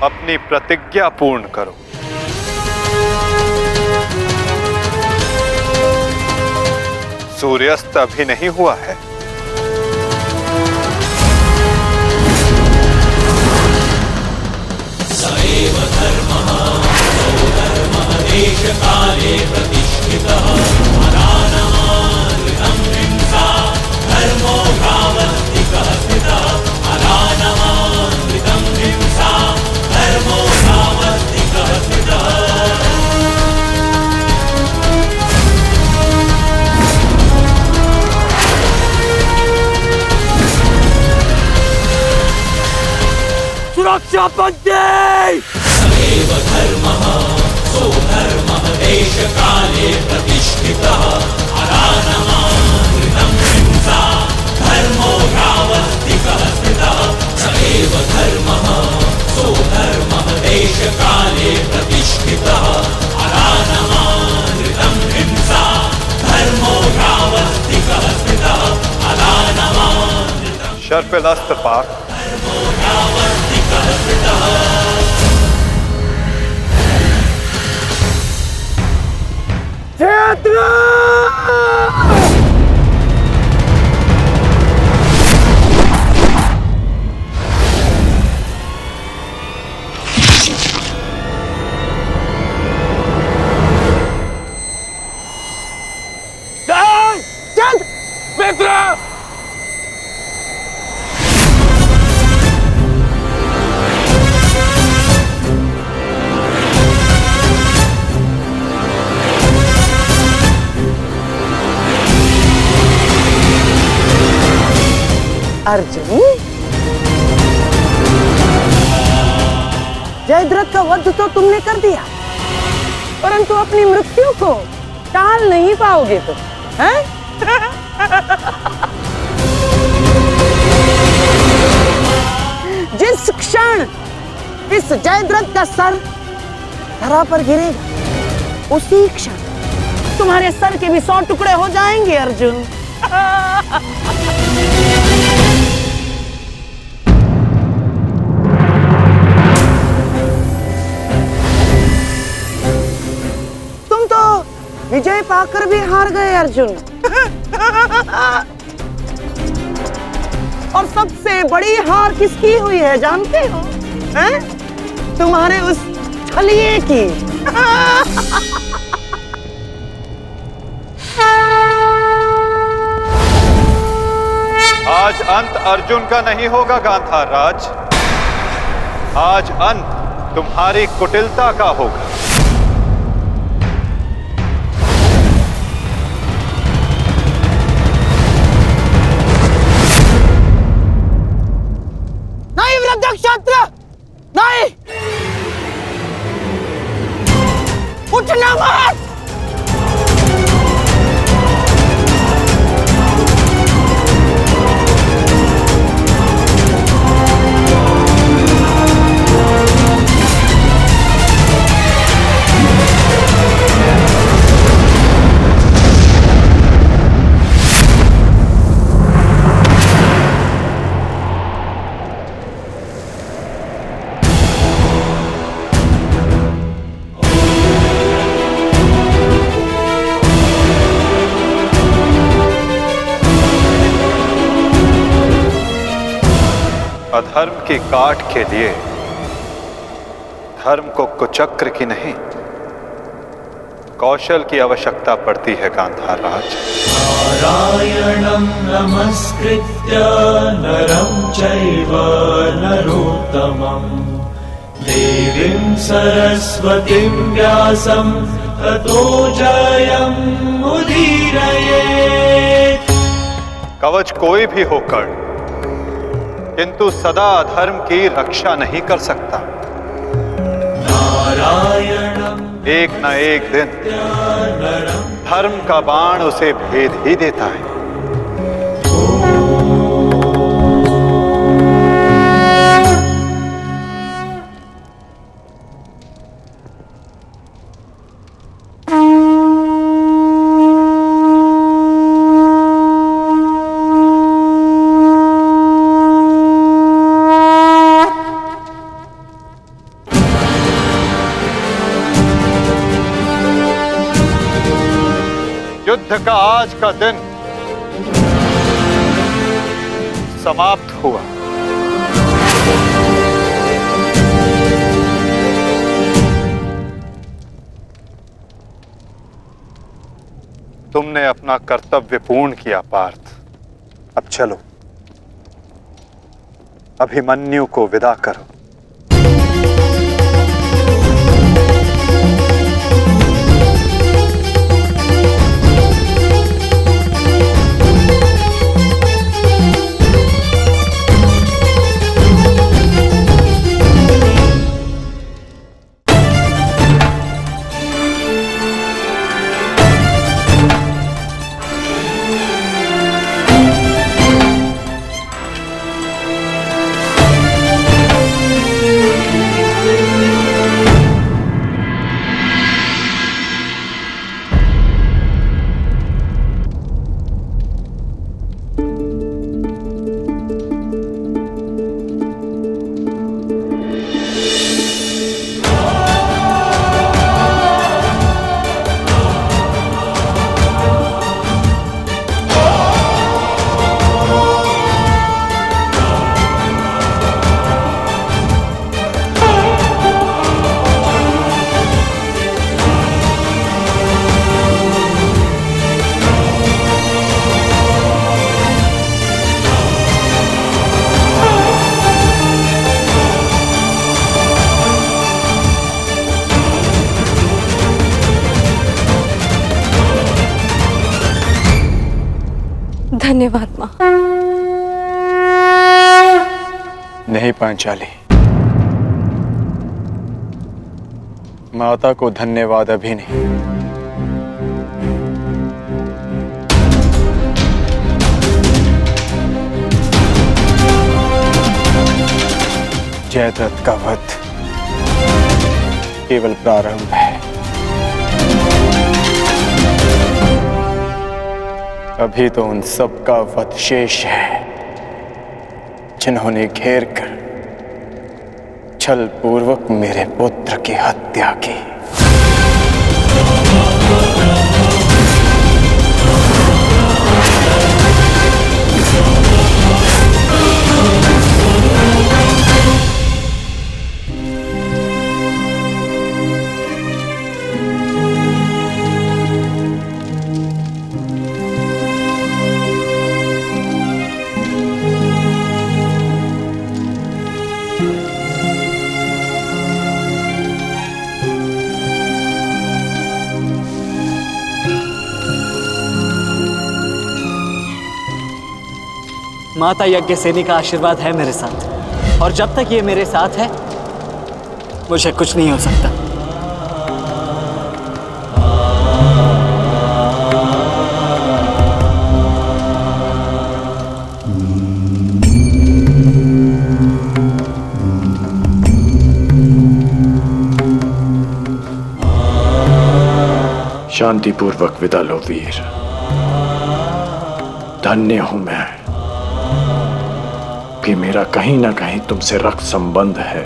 अपनी प्रतिज्ञा पूर्ण करो। सूर्यास्त अभी नहीं हुआ है। सएव धर्मः धर्मः देश काले प्रतिष्ठितः अनानमानृतं हिंसा धर्मो भावस्तिकः स्थितः अनानमानृतं हिंसा धर्मो भावस्तिकः स्थितः। सुरक्षा पंक्ति। सएव धर्मः सो धर्मः देश काले प्रतिष्ठितः अनानमानृतं हिंसा धर्मो भावस्तिकः स्थितः। सएव धर्मः सो धर्मः देश काले प्रतिष्ठितः अनानमानृतं हिंसा धर्मो भावस्तिकः स्थितः अनानमानृतं। शर्पिलास्त्र पार्थ। मित्र अर्जुन, जयद्रथ का वध तो तुमने कर दिया, परंतु अपनी मृत्यु को टाल नहीं पाओगे तुम, हैं? जिस क्षण इस जयद्रथ का सर धरा पर गिरेगा, उसी क्षण तुम्हारे सर के भी 100 टुकड़े हो जाएंगे अर्जुन। विजय पाकर भी हार गए अर्जुन। और सबसे बड़ी हार किसकी हुई है जानते हो? हैं? तुम्हारे उस छलिए की। आज अंत अर्जुन का नहीं होगा गांधार राज, आज अंत तुम्हारी कुटिलता का होगा। नहीं वृद्धक्षत्र, नहीं, उठना मत। अधर्म की काट के लिए धर्म को कुचक्र की नहीं, कौशल की आवश्यकता पड़ती है गांधार राज। नारायणं नमस्कृत्य नरं चैव नरोत्तमं देवीं सरस्वतीं व्यासं ततो जयम् उदीरयेत्। कवच कोई भी होकर किंतु सदा अधर्म की रक्षा नहीं कर सकता। एक न एक दिन धर्म का बाण उसे भेद ही देता है। युद्ध का आज का दिन समाप्त हुआ। तुमने अपना कर्तव्य पूर्ण किया पार्थ। अब चलो, अभिमन्यु को विदा करो। धन्यवाद माँ। नहीं पांचाली, माता को धन्यवाद अभी नहीं। जयद्रथ का वध केवल प्रारंभ है। अभी तो उन सब का वध शेष है जिन्होंने घेर कर छल पूर्वक मेरे पुत्र की हत्या की। माता यज्ञसेनी का आशीर्वाद है मेरे साथ, और जब तक ये मेरे साथ है मुझे कुछ नहीं हो सकता। शांतिपूर्वक विदा लो वीर। धन्य हूं मैं कि मेरा कहीं ना कहीं तुमसे रक्त संबंध है।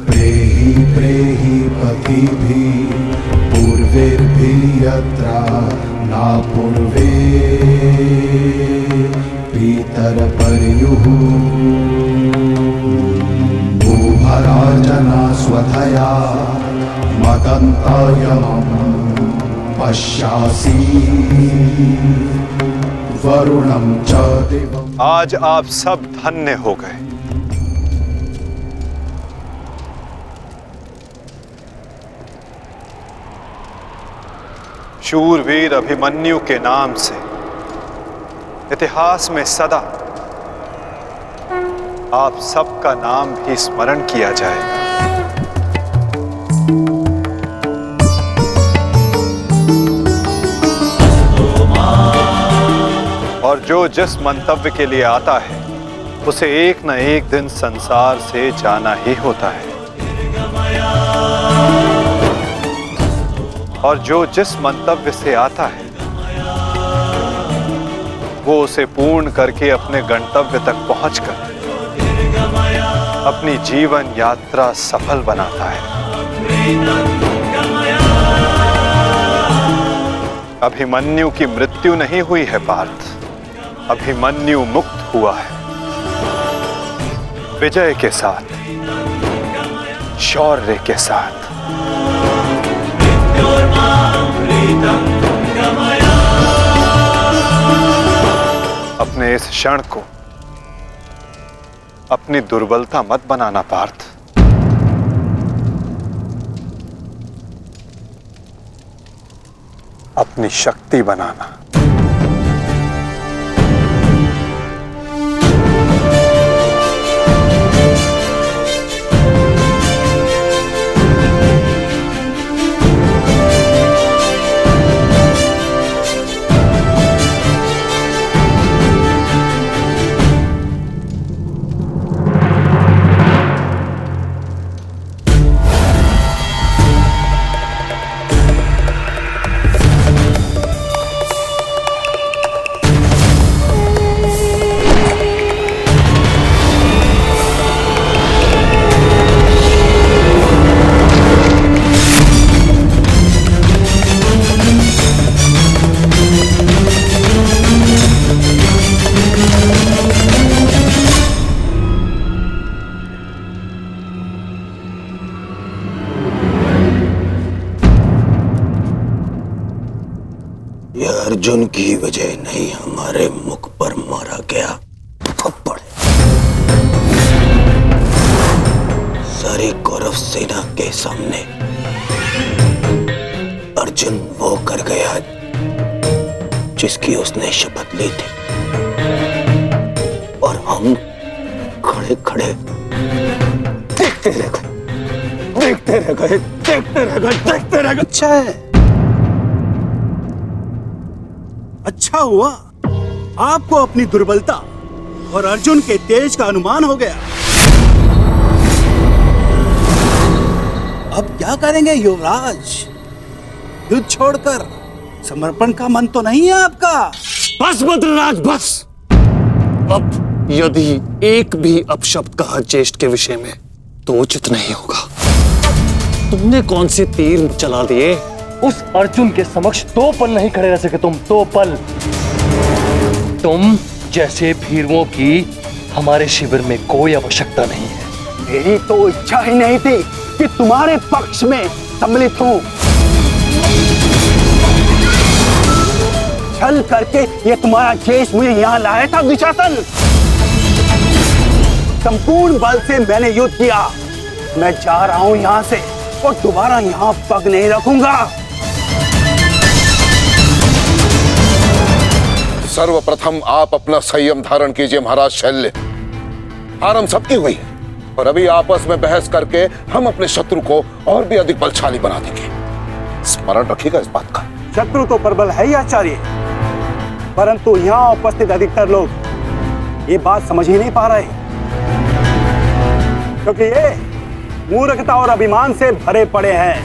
प्रेहि प्रेहि पतिभिः पूर्वैर्भिः यत्रा न पूर्वे पितरपर्युः भूभराजना स्वधया मदन्तायमं पश्यासि वरुणं च दिवम्। आज आप सब धन्य हो गए। शूरवीर अभिमन्यु के नाम से इतिहास में सदा आप सबका नाम भी स्मरण किया जाएगा। और जो जिस मंतव्य के लिए आता है उसे एक न एक दिन संसार से जाना ही होता है, और जो जिस मंतव्य से आता है वो उसे पूर्ण करके अपने गंतव्य तक पहुंचकर अपनी जीवन यात्रा सफल बनाता है। अभिमन्यु की मृत्यु नहीं हुई है पार्थ, अभिमन्यु मुक्त हुआ है विजय के साथ, शौर्य के साथ। अपने इस क्षण को अपनी दुर्बलता मत बनाना पार्थ। अपनी शक्ति बनाना। अर्जुन की वजह नहीं हमारे मुख पर मारा गया थप्पड़। सारी कौरव सेना के सामने अर्जुन वो कर गया जिसकी उसने शपथ ली थी, और हम खड़े खड़े देखते रह गए, देखते रह गए, देखते रह गए, देखते रह गए। अच्छा है, अच्छा हुआ आपको अपनी दुर्बलता और अर्जुन के तेज का अनुमान हो गया। अब क्या करेंगे युवराज? युद्ध छोड़कर समर्पण का मन तो नहीं है आपका? बस बद्रराज बस। अब यदि एक भी अपशब्द कहा ज्येष्ठ के विषय में तो उचित नहीं होगा। तुमने कौन से तीर चला दिए? उस अर्जुन के समक्ष 2 पल नहीं खड़े रह सके तुम, 2 पल। तुम जैसे भीरुओं की हमारे शिविर में कोई आवश्यकता नहीं है। मेरी तो इच्छा ही नहीं थी कि तुम्हारे पक्ष में सम्मिलित हूं। छल करके ये तुम्हारा ज्येष्ठ मुझे यहाँ लाया था दुशासन। संपूर्ण बल से मैंने युद्ध किया। मैं जा रहा हूं यहाँ से, और दोबारा यहाँ पग नहीं रखूंगा। सर्वप्रथम आप अपना संयम धारण कीजिए महाराज शैल्य। हार हम सबकी हुई है और अभी आपस में बहस करके हम अपने शत्रु को और भी अधिक बलशाली बना देंगे। स्मरण रखिएगा इस बात का। शत्रु तो प्रबल है ही आचार्य, परंतु यहाँ उपस्थित अधिकतर लोग ये बात समझ ही नहीं पा रहे, क्योंकि ये मूर्खता और अभिमान से भरे पड़े हैं।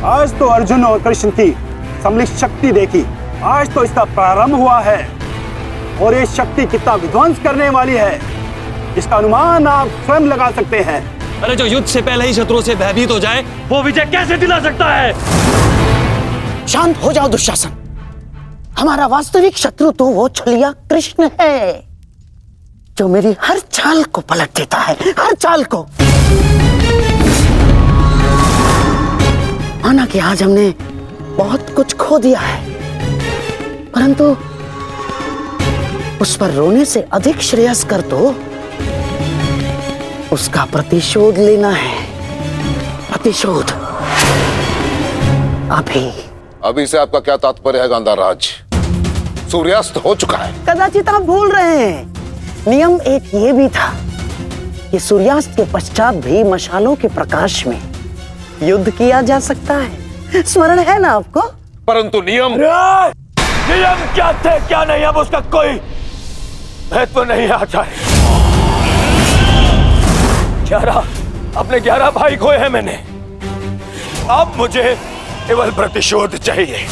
आज तो अर्जुन और कृष्ण की सम्मिलित शक्ति देखी, आज तो इसका प्रारंभ हुआ है और ये शक्ति कितना विध्वंस करने वाली है इसका अनुमान आप स्वयं लगा सकते हैं। अरे जो युद्ध से पहले ही शत्रुओं से भयभीत हो जाए वो विजय कैसे दिला सकता है? शांत हो जाओ दुशासन। हमारा वास्तविक शत्रु तो वो छलिया कृष्ण है जो मेरी हर चाल को पलट देता है, हर चाल को। माना कि आज हमने बहुत कुछ खो दिया है, परंतु उस पर रोने से अधिक श्रेयस्कर तो उसका प्रतिशोध लेना है। प्रतिशोध अभी से आपका क्या तात्पर्य है गांधाराज? सूर्यास्त हो चुका है। कदाचित आप भूल रहे हैं, नियम एक ये भी था कि सूर्यास्त के पश्चात भी मशालों के प्रकाश में युद्ध किया जा सकता है। स्मरण है ना आपको? परंतु नियम क्या थे क्या नहीं अब उसका कोई महत्व नहीं है आचार्य। 11 अपने 11 भाई खोए हैं मैंने, अब मुझे केवल प्रतिशोध चाहिए।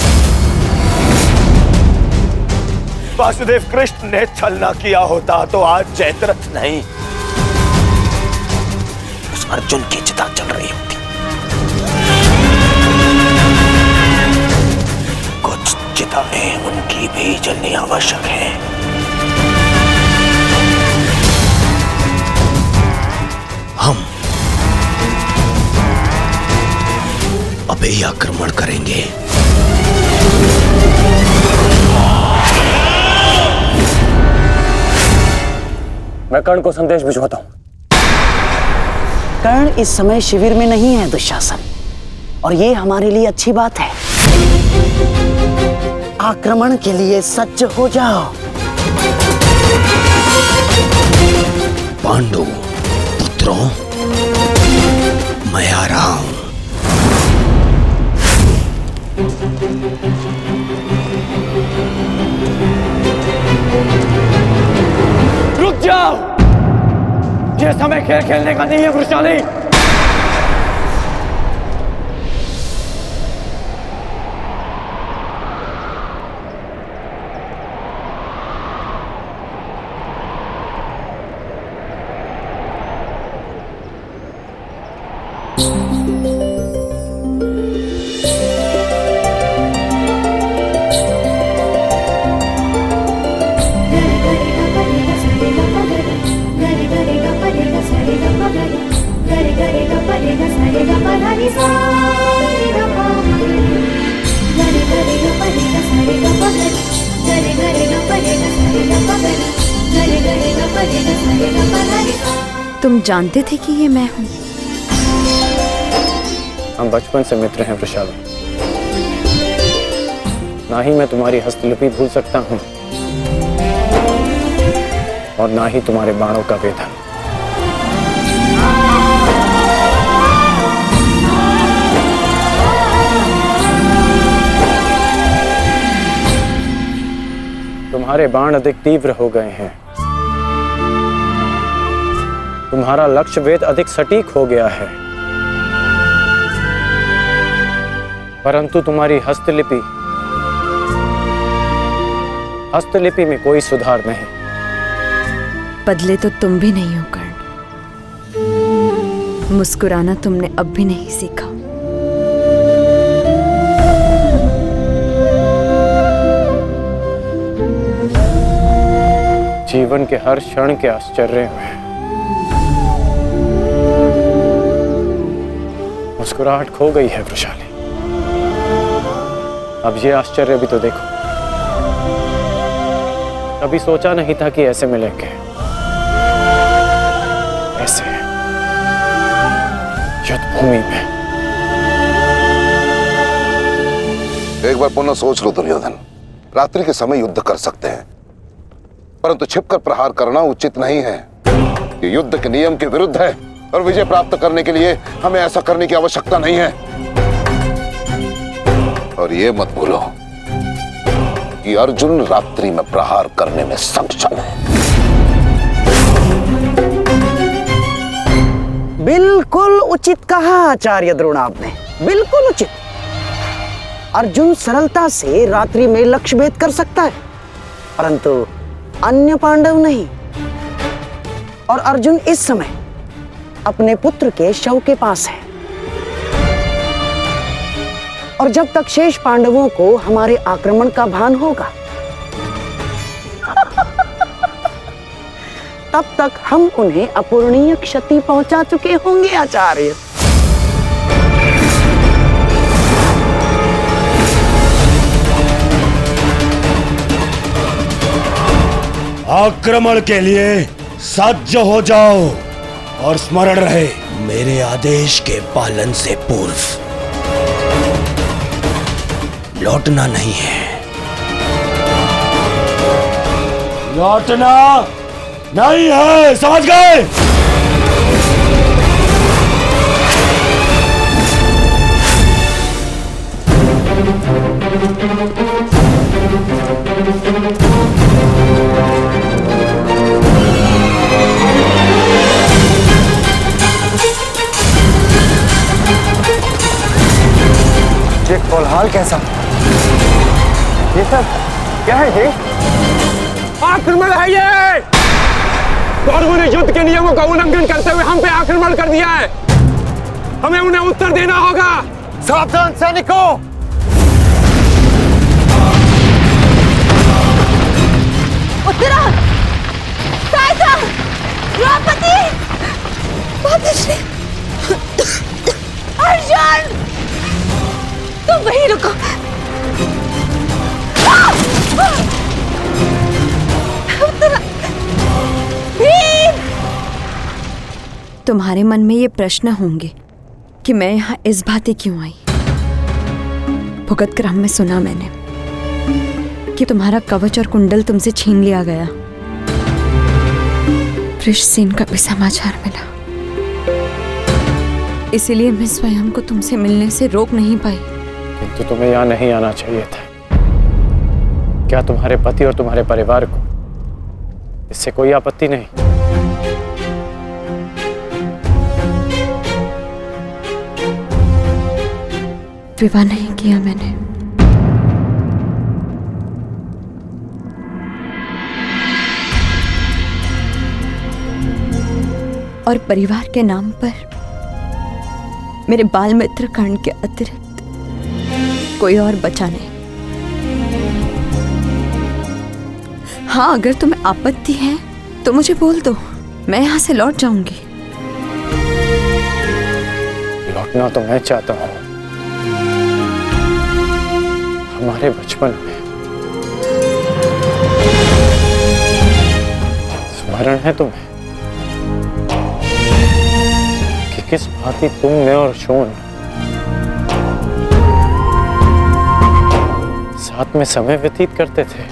वासुदेव कृष्ण ने छलना किया होता तो आज जयद्रथ नहीं उस अर्जुन की चिता चल रही होती। कुछ चिताएं उनकी भी जलनी आवश्यक है। हम अभी आक्रमण करेंगे। मैं कर्ण को संदेश भिजवाता हूं। कर्ण इस समय शिविर में नहीं है दुशासन, और ये हमारे लिए अच्छी बात है। आक्रमण के लिए सज्ज हो जाओ। पांडु पुत्रों, मैं आ रहा हूं। रुक जाओ, ये समय खेल खेलने का नहीं है वृषाली। तुम जानते थे कि ये मैं हूँ? हम बचपन से मित्र हैं वृषाली। ना ही मैं तुम्हारी हस्तलिपि भूल सकता हूँ और ना ही तुम्हारे बाणों का वेधन। तुम्हारे बाण अधिक तीव्र हो गए हैं, तुम्हारा लक्ष्य वेद अधिक सटीक हो गया है, परंतु तुम्हारी हस्तलिपि में कोई सुधार नहीं। बदले तो तुम भी नहीं हो कर्ण। मुस्कुराना तुमने अब भी नहीं सीखा। जीवन के हर क्षण के आश्चर्य में मुस्कुराहट खो गई है वृषाली। अब ये आश्चर्य भी तो देखो। कभी सोचा नहीं था कि ऐसे मिलेंगे, ऐसे युद्ध भूमि में। एक बार पुनः सोच लो दुर्योधन, रात्रि के समय युद्ध कर सकते हैं, परंतु छिपकर प्रहार करना उचित नहीं है। ये युद्ध के नियम के विरुद्ध है और विजय प्राप्त करने के लिए हमें ऐसा करने की आवश्यकता नहीं है। और ये मत भूलो कि अर्जुन रात्रि में प्रहार करने में सक्षम है। बिल्कुल उचित कहा आचार्य द्रोण आपने, बिल्कुल उचित। अर्जुन सरलता से रात्रि में लक्ष्य भेद कर सकता है, परंतु अन्य पांडव नहीं। और अर्जुन इस समय अपने पुत्र के शव के पास है, और जब तक शेष पांडवों को हमारे आक्रमण का भान होगा तब तक हम उन्हें अपूरणीय क्षति पहुंचा चुके होंगे आचार्य। आक्रमण के लिए सज्ज हो जाओ और स्मरण रहे, मेरे आदेश के पालन से पूर्व लौटना नहीं है। लौटना नहीं है, समझ गए? ये कोलाहल कैसा? ये सब क्या है? ये आक्रमण है ये। कौरवों ने युद्ध के नियमों का उल्लंघन करते हुए हम पे आक्रमण कर दिया है। हमें उन्हें उत्तर देना होगा। सावधान सैनिकों! उत्तरा, सहायता, द्रौपदी, मातश्री, अर्जुन, तुम वहीं रुको। उत्तरा, भीम! तुम्हारे मन में ये प्रश्न होंगे कि मैं यहाँ इस भांति क्यों आई। भुगत क्रम में सुना मैंने कि तुम्हारा कवच और कुंडल तुमसे छीन लिया गया। वृषसेन का भी समाचार मिला, इसीलिए मैं स्वयं को तुमसे मिलने से रोक नहीं पाई। किंतु तुम्हें यहाँ नहीं आना चाहिए था। क्या तुम्हारे पति और तुम्हारे परिवार को इससे कोई आपत्ति नहीं? विवाह नहीं किया मैंने। और परिवार के नाम पर मेरे बाल मित्र कर्ण के अतिरिक्त कोई और बचा नहीं। हाँ, अगर तुम्हें आपत्ति है तो मुझे बोल दो, मैं यहाँ से लौट जाऊंगी। लौटना तो मैं चाहता हूँ। हमारे बचपन में स्मरण है तुम्हें कि किस भांति तुम, मैं और शोन साथ में समय व्यतीत करते थे।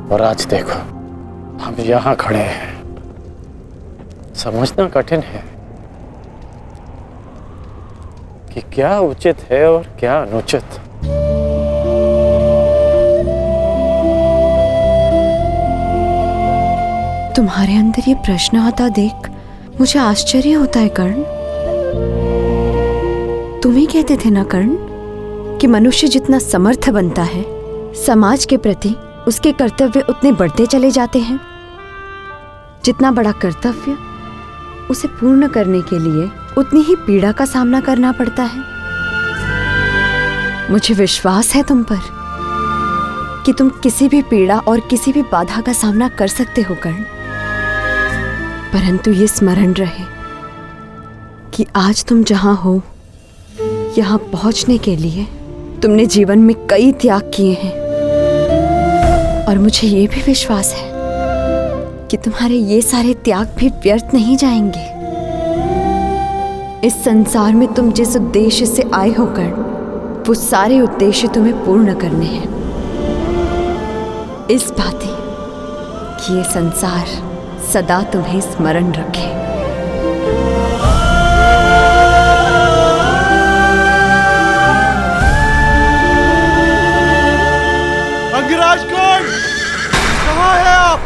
और आज देखो, हम यहाँ खड़े हैं। समझना कठिन है कि क्या उचित है और क्या अनुचित। तुम्हारे अंदर ये प्रश्न आता देख मुझे आश्चर्य होता है कर्ण। तुम ही कहते थे ना कर्ण कि मनुष्य जितना समर्थ बनता है, समाज के प्रति उसके कर्तव्य उतने बढ़ते चले जाते हैं। जितना बड़ा कर्तव्य, उसे पूर्ण करने के लिए उतनी ही पीड़ा का सामना करना पड़ता है। मुझे विश्वास है तुम पर कि तुम किसी भी पीड़ा और किसी भी बाधा का सामना कर सकते हो कर्ण। परंतु ये स्मरण रहे कि आज तुम जहां हो, यहां पहुंचने के लिए तुमने जीवन में कई त्याग किए हैं। और मुझे ये भी विश्वास है कि तुम्हारे ये सारे त्याग भी व्यर्थ नहीं जाएंगे। इस संसार में तुम जिस उद्देश्य से आए हो कर्ण, वो सारे उद्देश्य तुम्हें पूर्ण करने हैं। इस बात कि ये संसार सदा तुम्हें स्मरण रखे। अंगराज कर्ण, कहाँ है आप?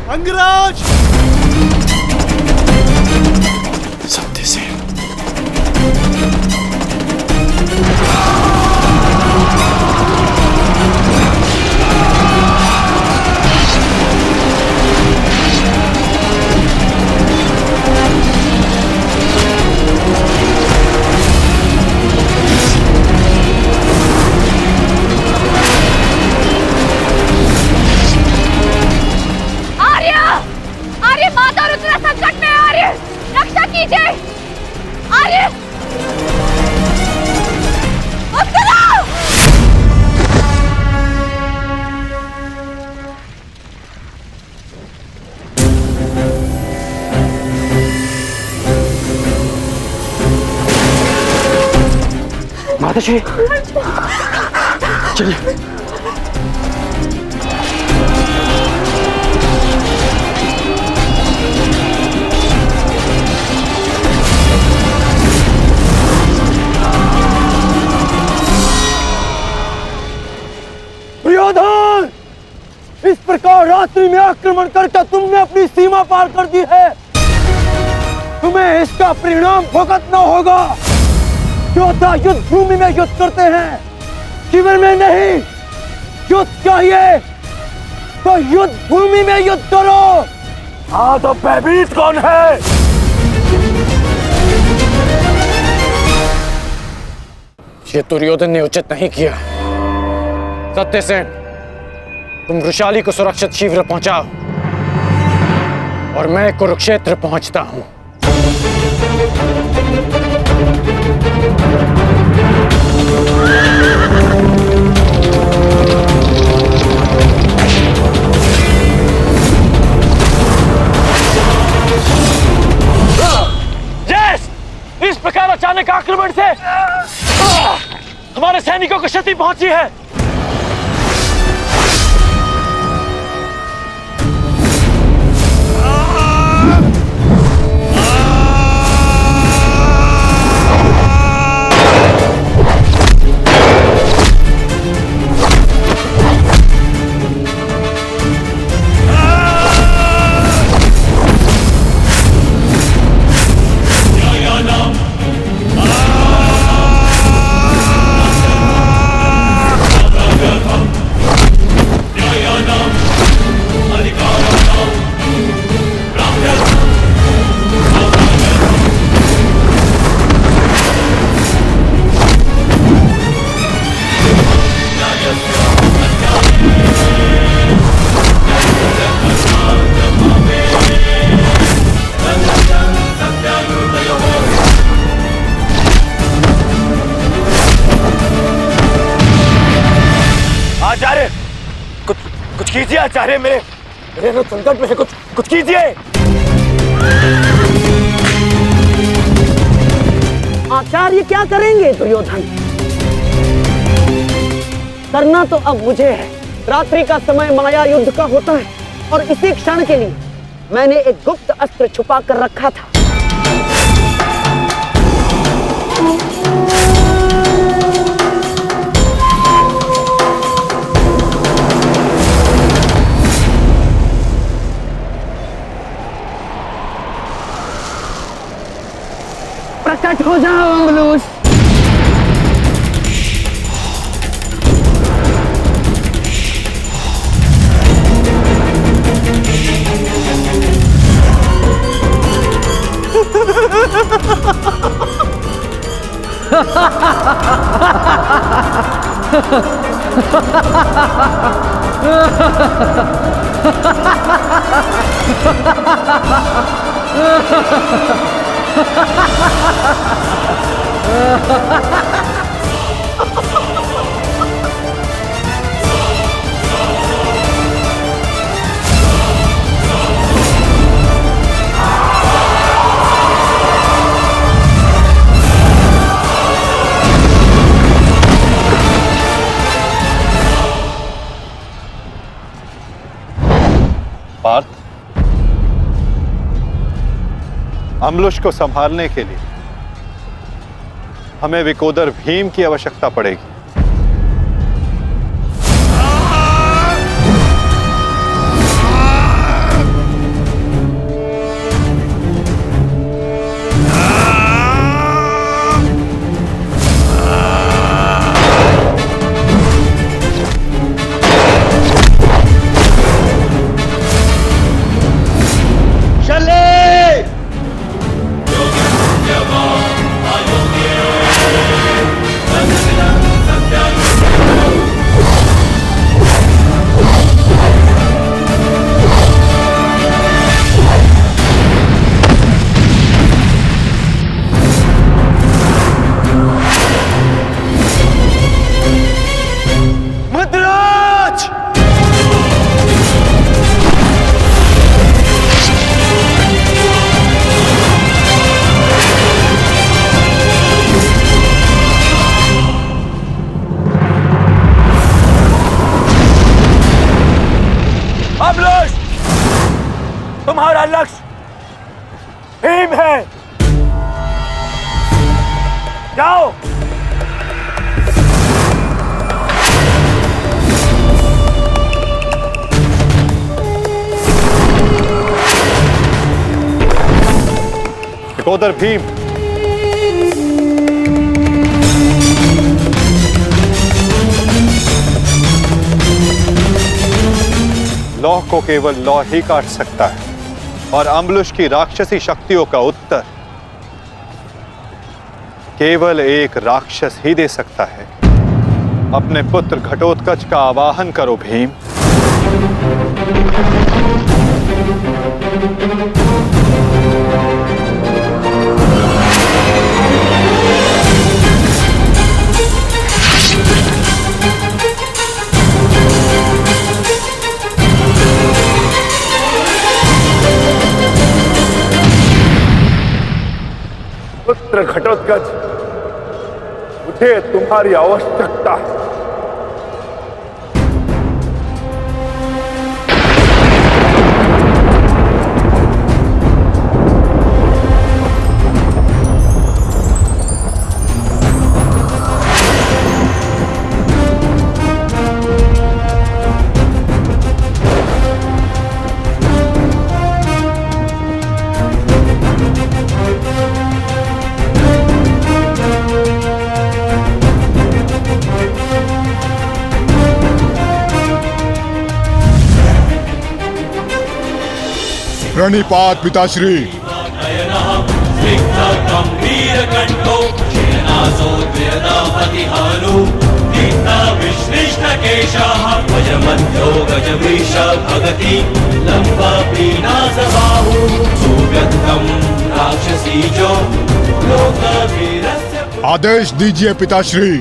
अंगराज! सत्यसेन, माता रुद्र संकट में, आर्य रक्षा कीजिए। आर्य माताजी, चलिए। दुर्योधन, इस प्रकार रात्रि में आक्रमण करके तुमने अपनी सीमा पार कर दी है। तुम्हें इसका परिणाम भुगतना होगा। योद्धा युद्ध भूमि में युद्ध करते हैं, शिविर में नहीं। युद्ध चाहिए तो युद्ध भूमि में युद्ध करो। हाँ, तो भयभीत कौन है? ये दुर्योधन ने उचित नहीं किया। सत्यसेन, तुम वृषाली को सुरक्षित शीघ्र पहुंचाओ और मैं कुरुक्षेत्र पहुंचता हूं। यस! इस प्रकार अचानक आक्रमण से हमारे सैनिकों को क्षति पहुंची है। आचार्य, कुछ कीजिए। आचार्य, मेरे लोग संकट में है। कुछ कीजिए। आचार्य क्या करेंगे दुर्योधन? करना तो अब मुझे है। रात्रि का समय माया युद्ध का होता है और इसी क्षण के लिए मैंने एक गुप्त अस्त्र छुपा कर रखा था। प्रकट हो जाओ अंगलूस। अम्लुष को संभालने के लिए हमें विकोदर भीम की आवश्यकता पड़ेगी। तुम्हारा लक्ष्य भीम है। जाओ। विकोदर भीम, लौह को केवल लौह ही काट सकता है और अम्लुष की राक्षसी शक्तियों का उत्तर केवल एक राक्षस ही दे सकता है। अपने पुत्र घटोत्कच का आवाहन करो भीम। पुत्र घटोत्कच, मुझे तुम्हारी आवश्यकता है। प्रणिपात पिताश्री। आदेश दीजिए पिताश्री,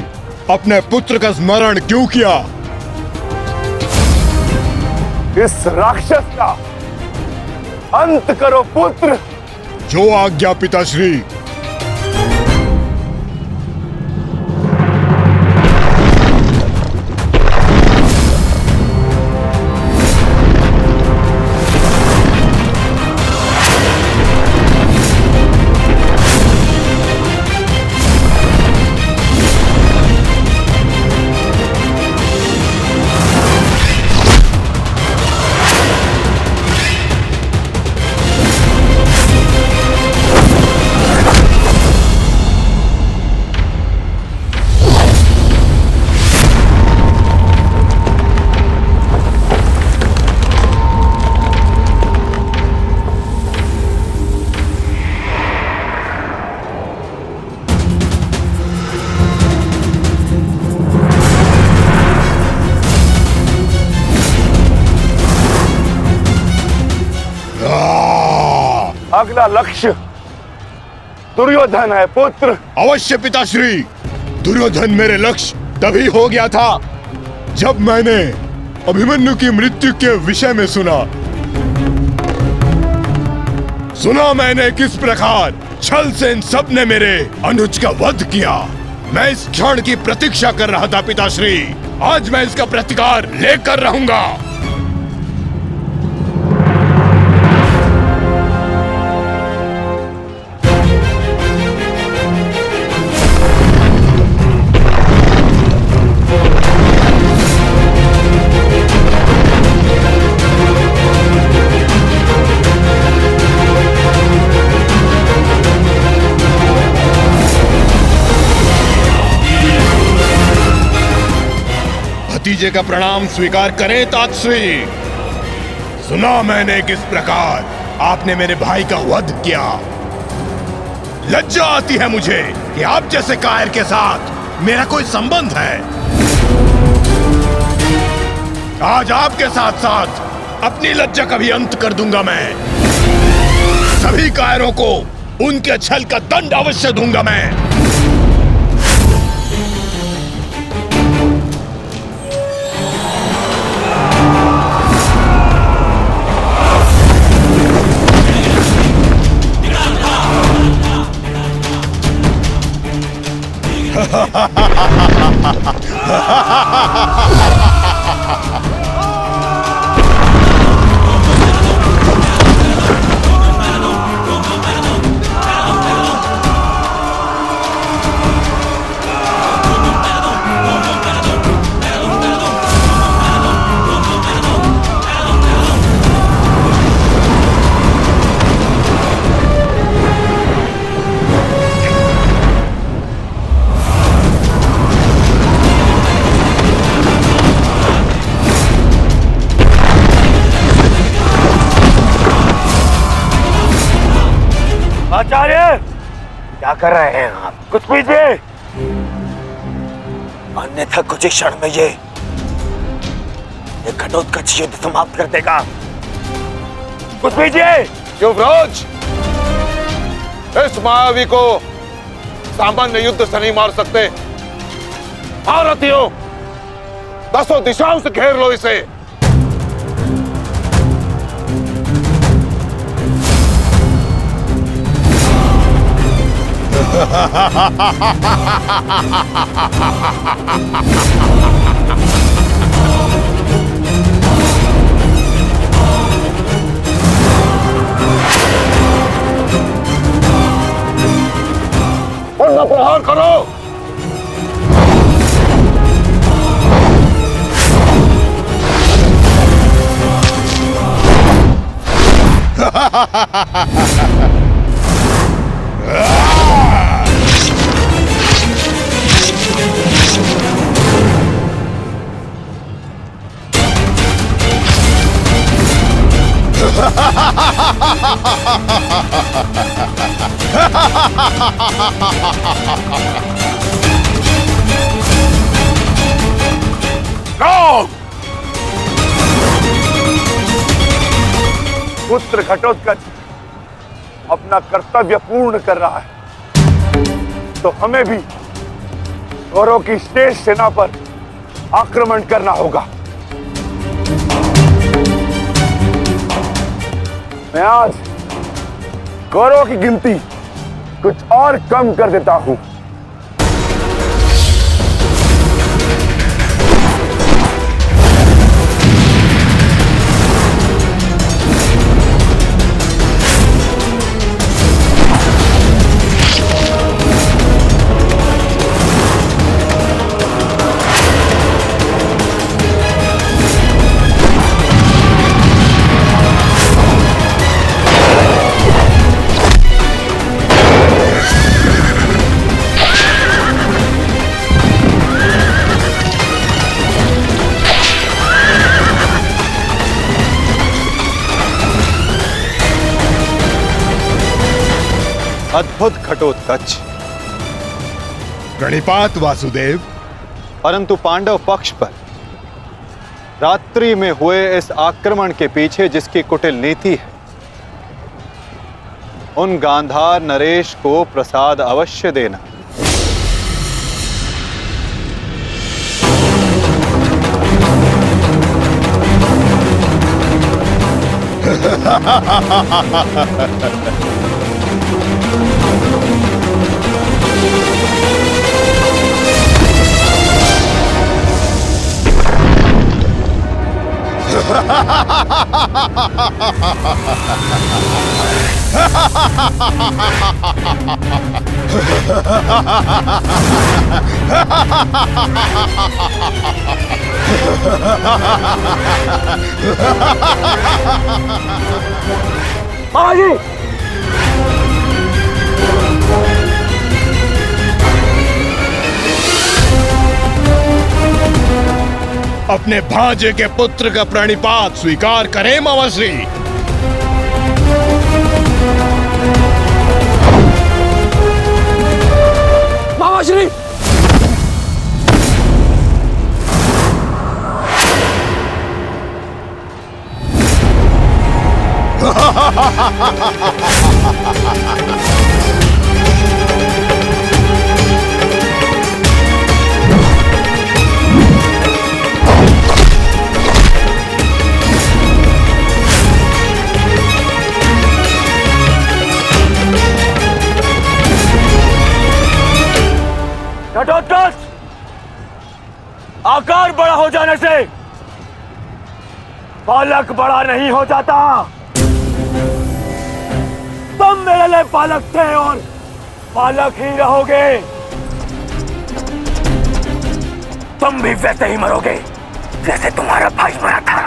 अपने पुत्र का स्मरण क्यों किया? इस राक्षस का अंत करो पुत्र। जो आज्ञा पिताश्री। अगला लक्ष्य दुर्योधन है पुत्र। अवश्य पिताश्री, दुर्योधन मेरे लक्ष्य तभी हो गया था जब मैंने अभिमन्यु की मृत्यु के विषय में सुना मैंने किस प्रकार छल से इन सब ने मेरे अनुज का वध किया। मैं इस क्षण की प्रतीक्षा कर रहा था पिताश्री। आज मैं इसका प्रतिकार लेकर रहूंगा। भतीजे का प्रणाम स्वीकार करें तातश्री। सुना मैंने किस प्रकार आपने मेरे भाई का वध किया। लज्जा आती है मुझे कि आप जैसे कायर के साथ मेरा कोई संबंध है। आज आपके साथ साथ अपनी लज्जा का भी अंत कर दूंगा मैं। सभी कायरों को उनके छल का दंड अवश्य दूंगा मैं। आचार्य, क्या कर रहे हैं आप? कुछ पीजिए। अन्यथा कुछ ही क्षण में ये घटोत्कच युद्ध समाप्त कर देगा। कुछ पीजिए। युवराज, इस मायावी को सामान्य युद्ध से नहीं मार सकते। भारतीयों, 10 दिशाओं से घेर लो इसे। उनका प्रहार करो। पुत्र घटोत्कच अपना कर्तव्य पूर्ण कर रहा है, तो हमें भी कौरवों की शेष सेना पर आक्रमण करना होगा। मैं आज कौरवों की गिनती कुछ और कम कर देता हूं। अद्भुत घटोत्कच। प्रणिपात वासुदेव। परंतु पांडव पक्ष पर रात्रि में हुए इस आक्रमण के पीछे जिसकी कुटिल नीति है, उन गांधार नरेश को प्रसाद अवश्य देना। महाराज, अपने भांजे के पुत्र का प्रणिपात स्वीकार करें मामाश्री। मामाश्री, घटोत्कच, आकार बड़ा हो जाने से बालक बड़ा नहीं हो जाता। तुम मेरे लिए बालक थे और बालक ही रहोगे। तुम भी वैसे ही मरोगे जैसे तुम्हारा भाई मरा था।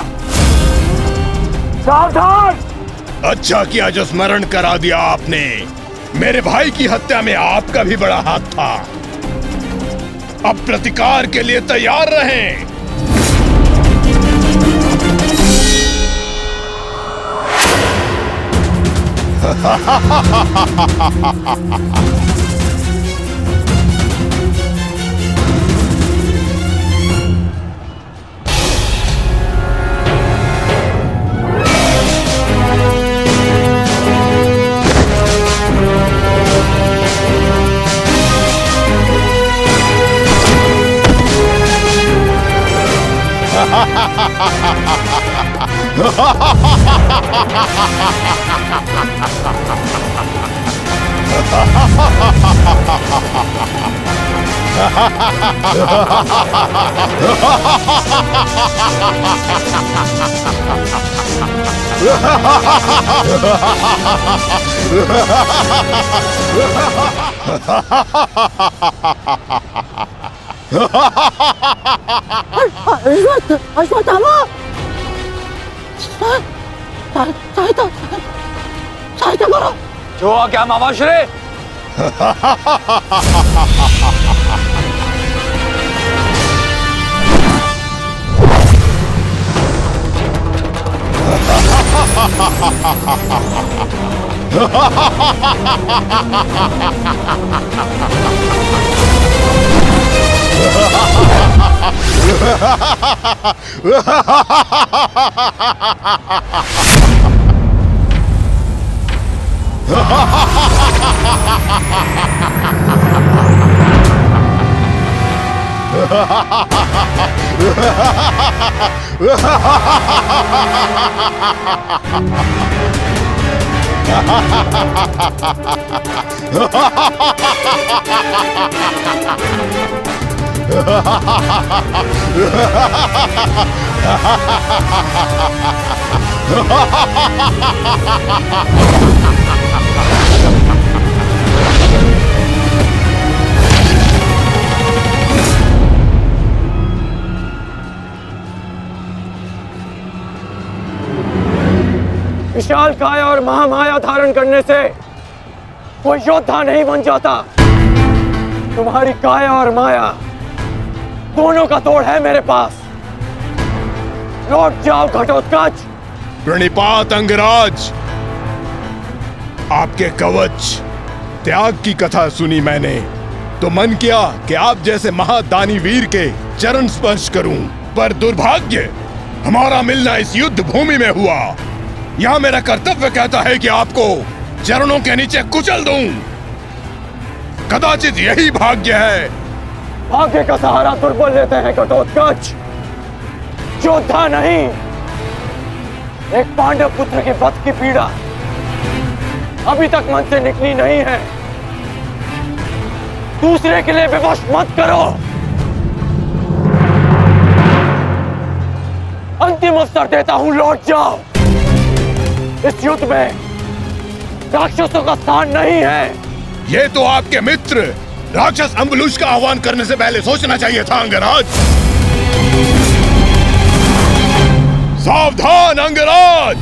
सावधान! अच्छा किया जो स्मरण करा दिया आपने। मेरे भाई की हत्या में आपका भी बड़ा हाथ था। अब प्रतिकार के लिए तैयार रहें। अश्वत्थामा, सहायता करो। जो आ गया मामाश्री। विशाल काया और महामाया धारण करने से कोई योद्धा नहीं बन जाता। तुम्हारी काया और माया दोनों का तोड़ है मेरे पास। लौट जाओ घटोत्कच। प्रणिपात अंगराज। आपके कवच त्याग की कथा सुनी मैंने तो मन किया कि आप जैसे महादानी वीर के चरण स्पर्श करूं, पर दुर्भाग्य हमारा मिलना इस युद्ध भूमि में हुआ। यहाँ मेरा कर्तव्य कहता है कि आपको चरणों के नीचे कुचल दूं। कदाचित यही भाग्य है। भाग्य का सहारा दुर्बल लेते हैं घटोत्कच, योद्धा नहीं। एक पांडव पुत्र के वध की पीड़ा अभी तक मन से निकली नहीं है। दूसरे के लिए विवश मत करो। अंतिम अवसर देता हूं, लौट जाओ। इस युद्ध में राक्षसों का स्थान नहीं है। ये तो आपके मित्र राक्षस अम्बुलुष का आह्वान करने से पहले सोचना चाहिए था अंगराज। सावधान अंगराज।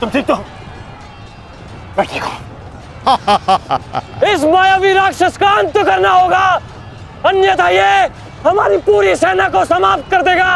तुम ठीक तो? मैं ठीक हूं। इस मायावी राक्षस का अंत करना होगा, अन्यथा ये हमारी पूरी सेना को समाप्त कर देगा।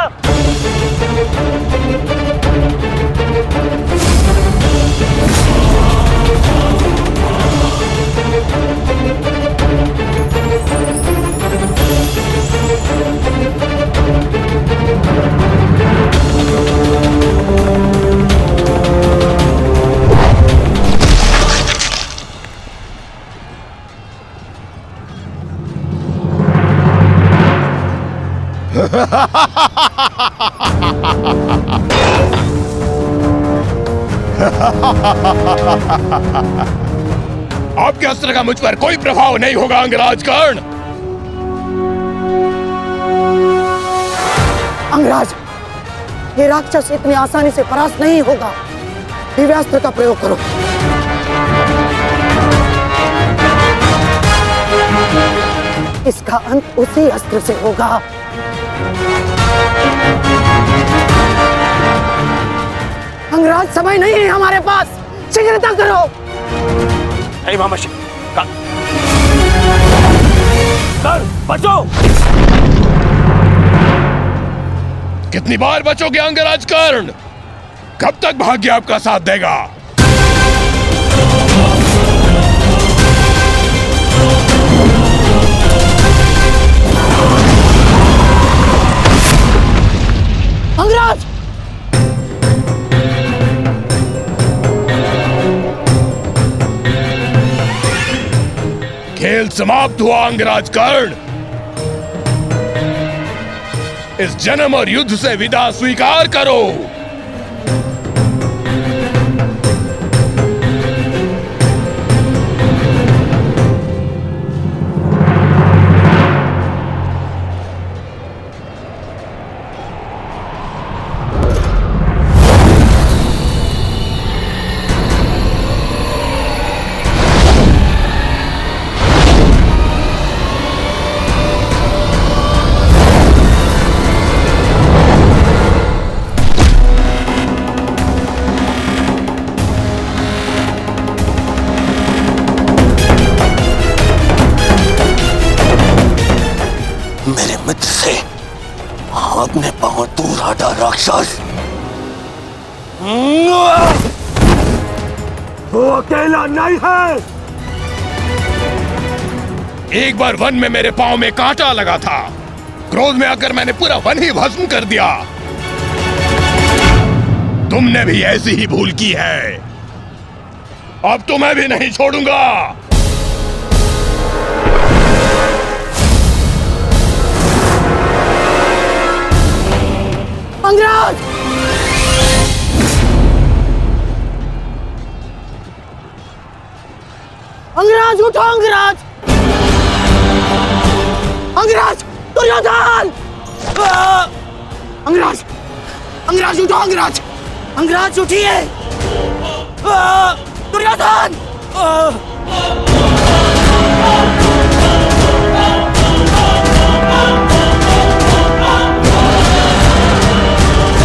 आपके अस्त्र का मुझ पर कोई प्रभाव नहीं होगा अंगराज कर्ण। अंगराज, ये राक्षस इतनी आसानी से परास्त नहीं होगा। दिव्यास्त्र का प्रयोग करो। इसका अंत उसी अस्त्र से होगा। अंगराज, समय नहीं है हमारे पास, शीघ्रता करो। बचो! कितनी बार बचोगे अंगराज कर्ण? कब तक भाग्य आपका साथ देगा? अंगराज! खेल समाप्त हुआ अंगराज कर्ण। इस जन्म और युद्ध से विदा स्वीकार करो। मेरे मित्र से अपने पांव दूर हटा राक्षस। वो अकेला नहीं है। एक बार वन में मेरे पांव में कांटा लगा था। क्रोध में आकर मैंने पूरा वन ही भस्म कर दिया। तुमने भी ऐसी ही भूल की है। अब तो मैं भी नहीं छोड़ूंगा। अंगराज! अंगराज, उठो अंगराज! अंगराज! दुर्योधन! अंगराज! अंगराज, उठो अंगराज! अंगराज उठिए! दुर्योधन!